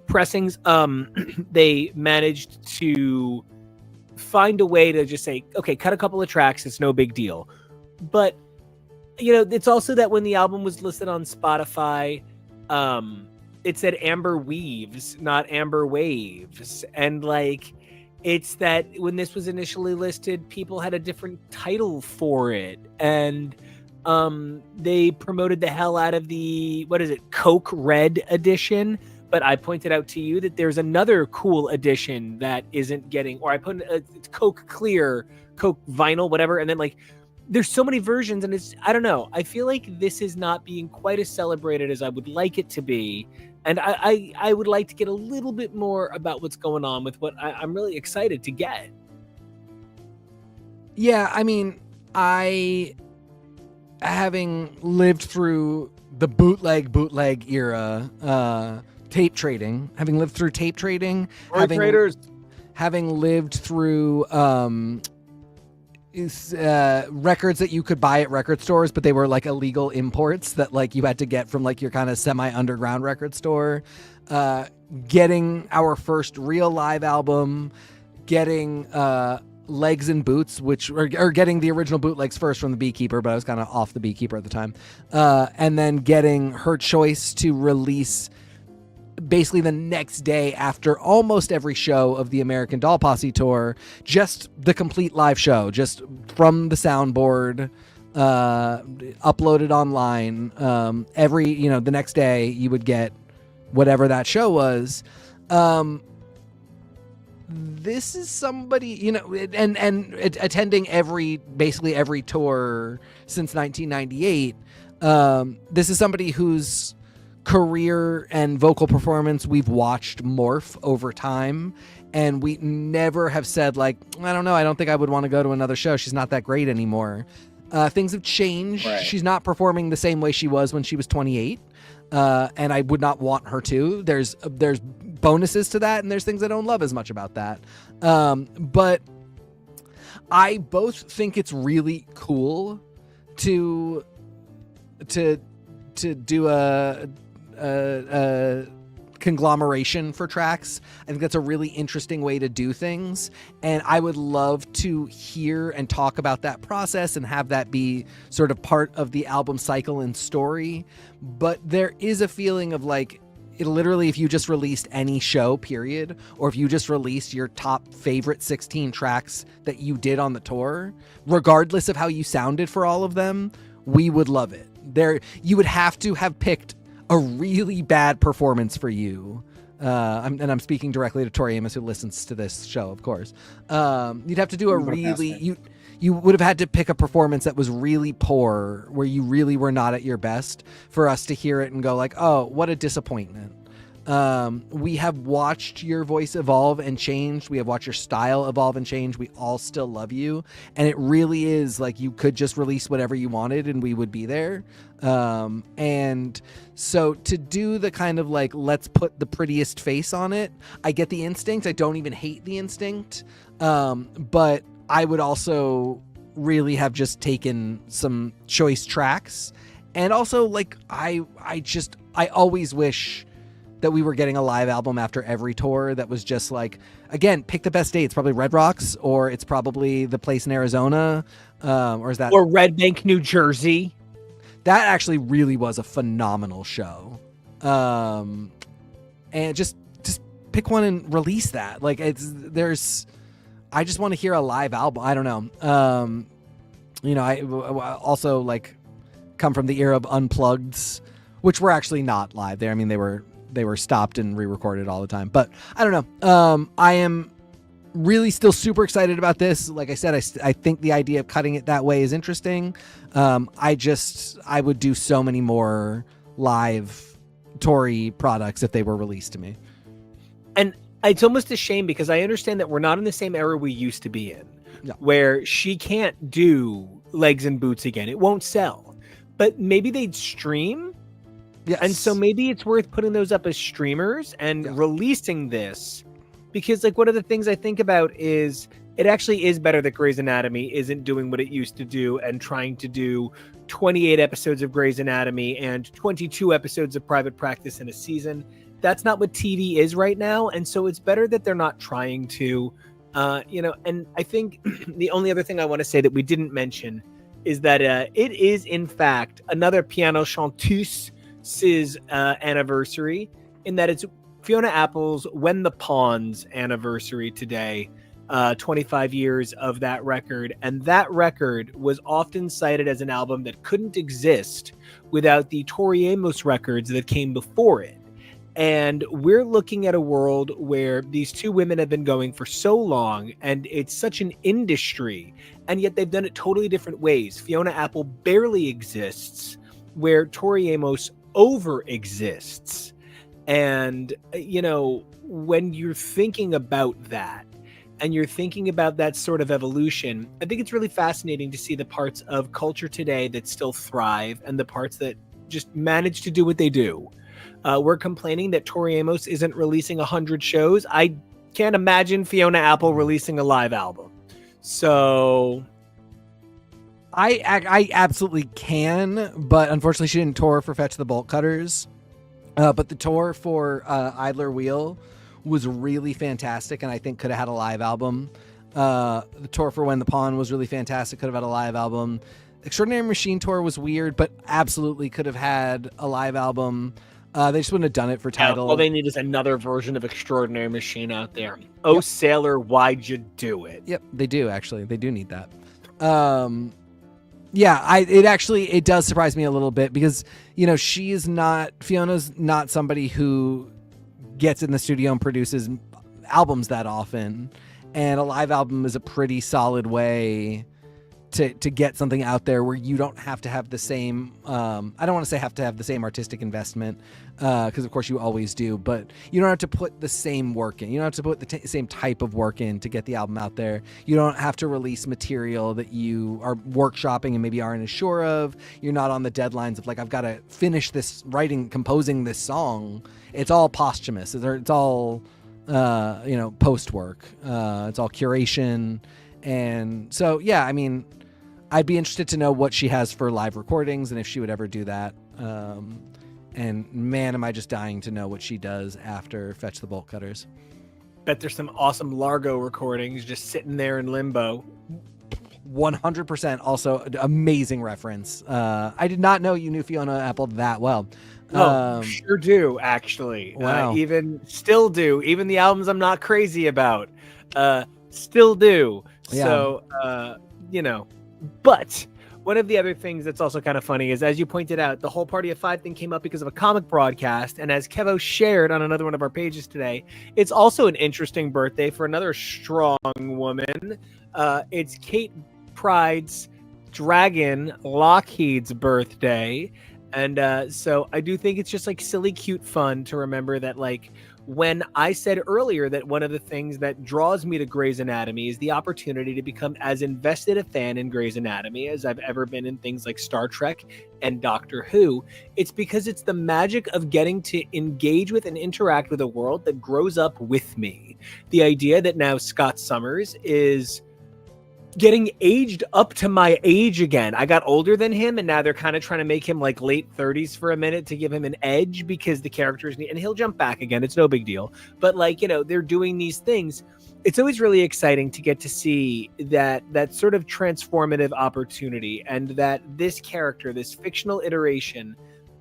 pressings, they managed to find a way to just say, okay, cut a couple of tracks, it's no big deal. But it's also that when the album was listed on Spotify, it said Amber Weaves, not Amber Waves, and it's that when this was initially listed, people had a different title for it, and they promoted the hell out of the Coke Red edition. But I pointed out to you that there's another cool edition that isn't getting, or I put it's Coke Clear, Coke Vinyl, whatever. And then there's so many versions, and I don't know. I feel like this is not being quite as celebrated as I would like it to be. And I would like to get a little bit more about what's going on with what I'm really excited to get. Yeah, I mean, having lived through the bootleg era, tape trading, having lived through tape trading, having lived through records that you could buy at record stores, but they were like illegal imports that like you had to get from like your kind of semi-underground record store, getting our first real live album, getting Legs and Boots, which or getting the original bootlegs first from the Beekeeper, but I was kind of off the Beekeeper at the time, and then getting her choice to release basically the next day after almost every show of the American Doll Posse tour, just the complete live show, just from the soundboard, uploaded online. The next day you would get whatever that show was. This is somebody, and attending basically every tour since 1998. This is somebody whose career and vocal performance we've watched morph over time, and we never have said like, I don't know, I don't think I would want to go to another show. She's not that great anymore. Things have changed. Right. She's not performing the same way she was when she was 28. And I would not want her to. There's bonuses to that, and there's things I don't love as much about that. But I both think it's really cool to do a conglomeration for tracks. I think that's a really interesting way to do things, and I would love to hear and talk about that process and have that be sort of part of the album cycle and story. But there is a feeling of like, literally, if you just released any show, period, or if you just released your top favorite 16 tracks that you did on the tour, regardless of how you sounded for all of them, we would love it. You would have to have picked a really bad performance for you. I'm speaking directly to Tori Amos, who listens to this show, of course. You'd have to do you would have had to pick a performance that was really poor, where you really were not at your best, for us to hear it and go like, oh, what a disappointment. We have watched your voice evolve and change. We have watched your style evolve and change. We all still love you. And it really is like you could just release whatever you wanted and we would be there. And so to do the kind of like, let's put the prettiest face on it, I get the instinct. I don't even hate the instinct. But I would also really have just taken some choice tracks. And also like, I always wish that we were getting a live album after every tour that was just like, again, pick the best date. It's probably Red Rocks, or it's probably the place in Arizona, or is that, or Red Bank, New Jersey. That actually really was a phenomenal show. And just pick one and release that. Like I just want to hear a live album. I don't know. I also like come from the era of Unpluggeds, which were actually not live there. I mean, they were stopped and re-recorded all the time, but I don't know. I am really still super excited about this. Like I said, I think the idea of cutting it that way is interesting. I would do so many more live Tori products if they were released to me. And it's almost a shame, because I understand that we're not in the same era we used to be in, where she can't do Legs and Boots again. It won't sell, but maybe they'd stream. Yes. And so maybe it's worth putting those up as streamers and releasing this, because like one of the things I think about is it actually is better that Grey's Anatomy isn't doing what it used to do and trying to do 28 episodes of Grey's Anatomy and 22 episodes of Private Practice in a season. That's not what TV is right now. And so it's better that they're not trying to, and I think the only other thing I want to say that we didn't mention is that it is in fact another piano chanteuse anniversary, in that it's Fiona Apple's When the Pawns anniversary today, 25 years of that record. And that record was often cited as an album that couldn't exist without the Tori Amos records that came before it. And we're looking at a world where these two women have been going for so long, and it's such an industry, and yet they've done it totally different ways. Fiona Apple barely exists, where Tori Amos over exists. And, you know, when you're thinking about that, and you're thinking about that sort of evolution, I think it's really fascinating to see the parts of culture today that still thrive and the parts that just manage to do what they do. We're complaining that Tori Amos isn't releasing 100 shows. I can't imagine Fiona Apple releasing a live album. So I absolutely can, but unfortunately she didn't tour for Fetch the Bolt Cutters. But the tour for Idler Wheel was really fantastic, and I think could have had a live album. The tour for When the Pawn was really fantastic, could have had a live album. Extraordinary Machine Tour was weird, but absolutely could have had a live album. They just wouldn't have done it for Tidal. All they need is another version of Extraordinary Machine out there. Oh, yep. Sailor, why'd you do it? Yep, they do, actually. They do need that. Yeah, it does surprise me a little bit because, you know, Fiona's not somebody who gets in the studio and produces albums that often. And a live album is a pretty solid way to get something out there where you don't have to have the same, I don't want to say have to have the same artistic investment, because of course you always do, but you don't have to put the same work in. You don't have to put the same type of work in to get the album out there. You don't have to release material that you are workshopping and maybe aren't as sure of. You're not on the deadlines of like, I've got to finish this composing this song. It's all posthumous. It's all, post work. It's all curation. And so, yeah, I mean, I'd be interested to know what she has for live recordings and if she would ever do that. And man, am I just dying to know what she does after Fetch the Bolt Cutters. Bet there's some awesome Largo recordings just sitting there in limbo. 100%. Also, amazing reference. I did not know you knew Fiona Apple that well. Sure do, actually. Wow. Even still do. Even the albums I'm not crazy about, still do. Yeah. So, but one of the other things that's also kind of funny is, as you pointed out, the whole Party of Five thing came up because of a comic broadcast. And as Kevo shared on another one of our pages today, it's also an interesting birthday for another strong woman. It's Kitty Pryde's dragon, Lockheed's birthday. And so I do think it's just like silly, cute fun to remember that, like, when I said earlier that one of the things that draws me to Grey's Anatomy is the opportunity to become as invested a fan in Grey's Anatomy as I've ever been in things like Star Trek and Doctor Who, it's because it's the magic of getting to engage with and interact with a world that grows up with me. The idea that now Scott Summers is getting aged up to my age again. I got older than him, and now they're kind of trying to make him like late 30s for a minute to give him an edge because the characters need, and he'll jump back again. It's no big deal. But like, they're doing these things. It's always really exciting to get to see that sort of transformative opportunity, and that this character, this fictional iteration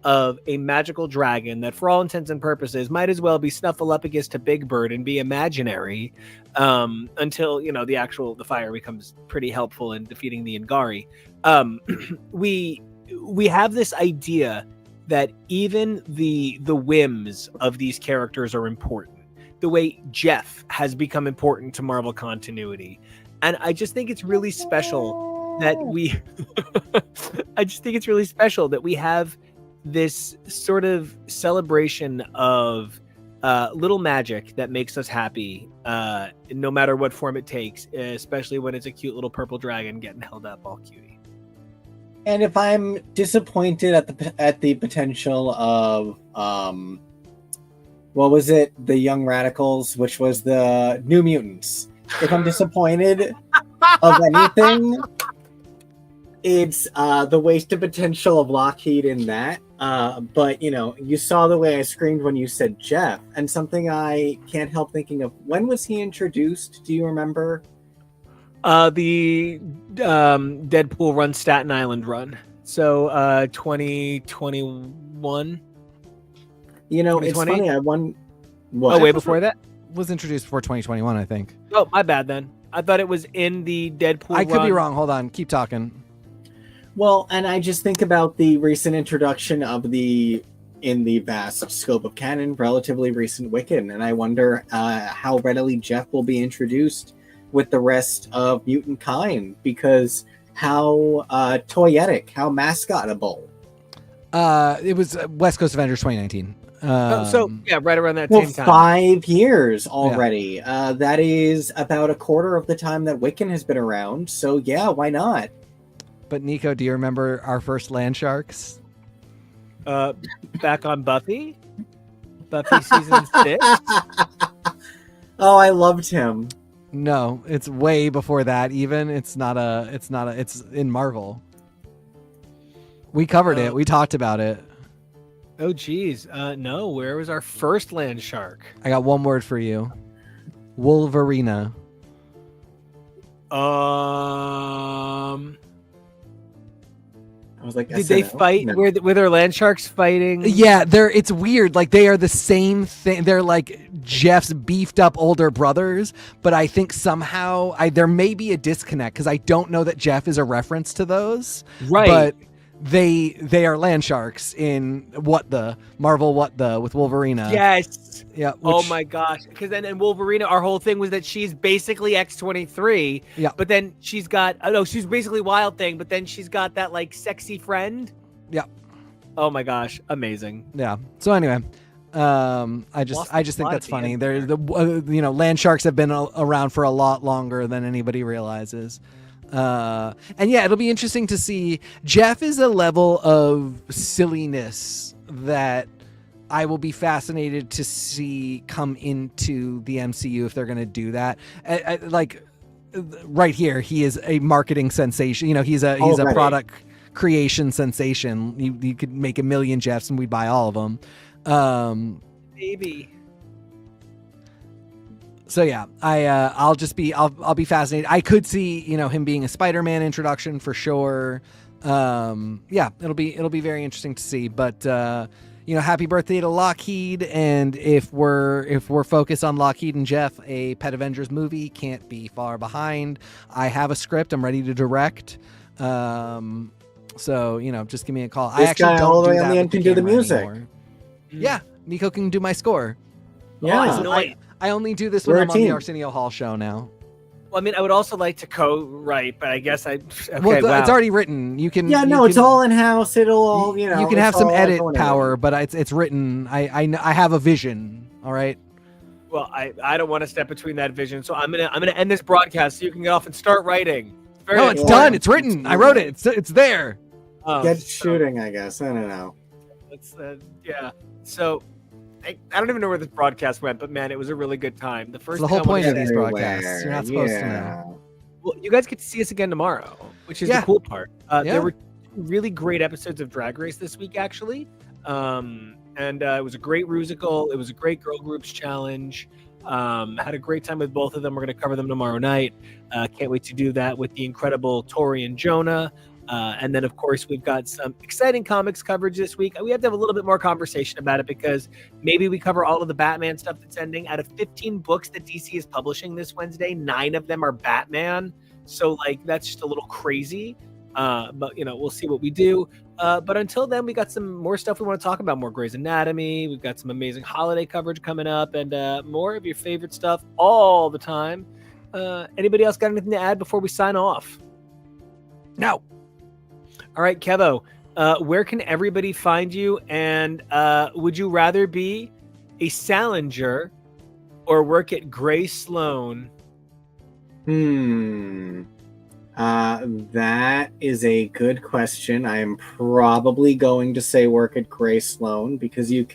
of a magical dragon that for all intents and purposes might as well be Snuffleupagus to Big Bird and be imaginary, until the fire becomes pretty helpful in defeating the Angari. We have this idea that even the whims of these characters are important. The way Jeff has become important to Marvel continuity, and I just think it's really special that we have this sort of celebration of little magic that makes us happy, no matter what form it takes, especially when it's a cute little purple dragon getting held up all cutie. And if I'm disappointed at the potential of what was it, the Young Radicals, which was the New Mutants, if I'm disappointed of anything, it's the wasted potential of Lockheed in that. But you saw the way I screamed when you said Jeff, and something I can't help thinking of. When was he introduced? Do you remember? The Deadpool run Staten Island run. So 2021. It's funny. I won. What? Oh, way before that? Was introduced before 2021, I think. Oh, my bad then. I thought it was in the Deadpool I could run. be wrong. Hold on. Keep talking. Well, and I just think about the recent introduction of the in the vast scope of canon, relatively recent Wiccan, and I wonder how readily Jeff will be introduced with the rest of mutant kind, because how toyetic, how mascotable. It was West Coast Avengers 2019. So yeah, right around that Well, same time. 5 years already. That is about a quarter of the time that Wiccan has been around. So yeah, why not? But Nico, do you remember our first land sharks? Back on Buffy season 6. Oh, I loved him. No, it's way before that. Even it's in Marvel. We covered it. We talked about it. Oh geez, no. Where was our first land shark? I got one word for you. Wolverina. I was like, did they fight? No. Were there land sharks fighting? Yeah, it's weird. Like they are the same thing. They're like Jeff's beefed up older brothers, but I think somehow there may be a disconnect because I don't know that Jeff is a reference to those. Right. But they are land sharks in Marvel with Wolverina. Yes. Yeah. Oh my gosh. Because then in Wolverina, our whole thing was that she's basically X-23. Yeah. But then she's got she's basically Wild Thing, but then she's got that like sexy friend. Yeah. Oh my gosh, amazing. Yeah. So anyway, I just think that's funny. They're land sharks have been around for a lot longer than anybody realizes. And yeah, it'll be interesting to see. Jeff is a level of silliness that I will be fascinated to see come into the MCU if they're going to do that. Like right here, he is a marketing sensation. He's a product creation sensation. You could make 1 million Jeffs and we'd buy all of them. Maybe. So yeah, I'll be fascinated. I could see him being a Spider-Man introduction for sure. Yeah, it'll be very interesting to see. But happy birthday to Lockheed, and if we're focused on Lockheed and Jeff, a Pet Avengers movie can't be far behind. I have a script. I'm ready to direct. So just give me a call. This I actually guy don't all the way do on that the with end can do the music. anymore. Yeah, Nico can do my score. Yeah. I only do this when We're a I'm on the team. Arsenio Hall show now. Well, I mean, I would also like to co-write, but I guess It's already written. You can. Yeah, no, it's all in house. It'll all You can have some edit power, but it's written. I have a vision. All right. Well, I don't want to step between that vision, so I'm gonna end this broadcast so you can get off and start writing. It's done. It's written. I wrote it. It's there. Get shooting, I guess. I don't know. Yeah. So. I don't even know where this broadcast went, but man, it was a really good time. The whole point of these broadcasts. You're not supposed to know. Well, you guys get to see us again tomorrow, which is the cool part. There were 2 really great episodes of Drag Race this week, actually. And it was a great musical. It was a great girl groups challenge. Had a great time with both of them. We're going to cover them tomorrow night. Can't wait to do that with the incredible Tori and Jonah. And then, of course, we've got some exciting comics coverage this week. We have to have a little bit more conversation about it because maybe we cover all of the Batman stuff that's ending. Out of 15 books that DC is publishing this Wednesday, 9 of them are Batman. So, that's just a little crazy. But, we'll see what we do. But until then, we got some more stuff we want to talk about. More Grey's Anatomy. We've got some amazing holiday coverage coming up and more of your favorite stuff all the time. Anybody else got anything to add before we sign off? No. All right, Kevo, where can everybody find you? And would you rather be a Salinger or work at Gray Sloan? That is a good question. I am probably going to say work at Gray Sloan because you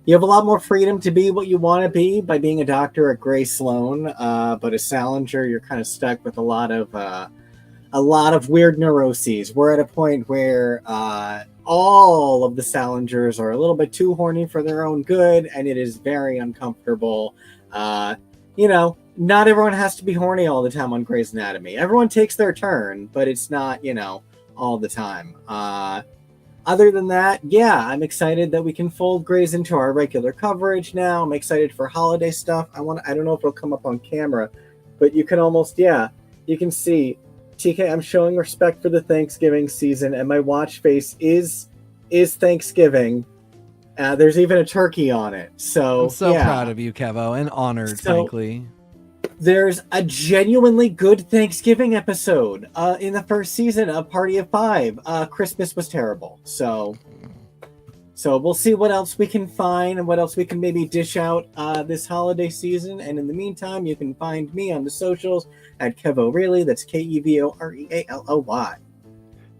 have a lot more freedom to be what you want to be by being a doctor at Gray Sloan. But a Salinger, you're kind of stuck with a lot of weird neuroses. We're at a point where all of the Salingers are a little bit too horny for their own good, and it is very uncomfortable. Not everyone has to be horny all the time on Grey's Anatomy. Everyone takes their turn, but it's not, all the time. Other than that, yeah, I'm excited that we can fold Grey's into our regular coverage now. I'm excited for holiday stuff. I don't know if it'll come up on camera, but you can almost, you can see TK, I'm showing respect for the Thanksgiving season, and my watch face is Thanksgiving. There's even a turkey on it. So I'm so yeah. proud of you, Kevo, and honored, frankly. There's a genuinely good Thanksgiving episode in the first season of Party of Five. Christmas was terrible. So we'll see what else we can find and what else we can maybe dish out this holiday season. And in the meantime, you can find me on the socials at KEVO Really. That's KEVOREALLY.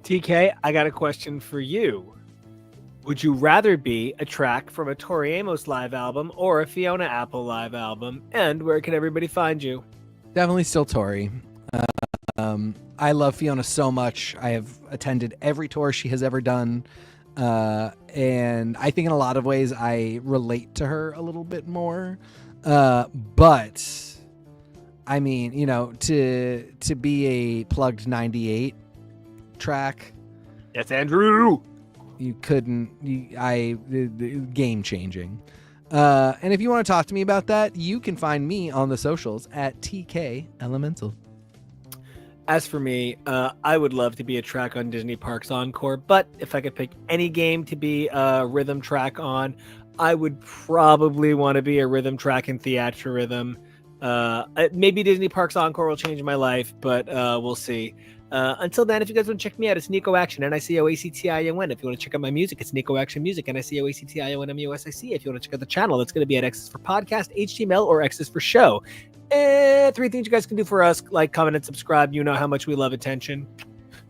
TK, I got a question for you. Would you rather be a track from a Tori Amos live album or a Fiona Apple live album? And where can everybody find you? Definitely still Tori. I love Fiona so much. I have attended every tour she has ever done. And I think in a lot of ways I relate to her a little bit more. But I mean, you know, to be a plugged 98 track. Yes, Andrew. You couldn't, game changing. And if you want to talk to me about that, you can find me on the socials at TK Elemental. As for me, I would love to be a track on Disney Parks Encore, but if I could pick any game to be a rhythm track on, I would probably want to be a rhythm track in Theatrhythm. Maybe Disney Parks Encore will change my life, but we'll see. Until then, if you guys want to check me out, it's Nico Action, NICOACTION. If you want to check out my music, it's Nico Action Music, NICOACTIONMUSIC. If you want to check out the channel, that's going to be at X's for Podcast, HTML, or X's for Show. Three things you guys can do for us: like, comment, and subscribe. You know how much we love attention.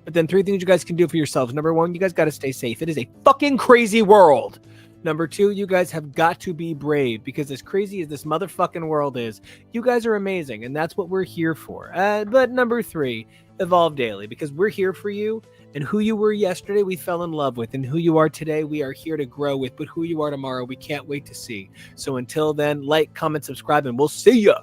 But then 3 things you guys can do for yourselves. Number 1, you guys got to stay safe. It is a fucking crazy world. Number 2, you guys have got to be brave, because as crazy as this motherfucking world is, you guys are amazing, and that's what we're here for. But number 3, evolve daily, because we're here for you, and who you were yesterday we fell in love with, and who you are today we are here to grow with, but who you are tomorrow we can't wait to see. So until then, like, comment, subscribe, and we'll see ya.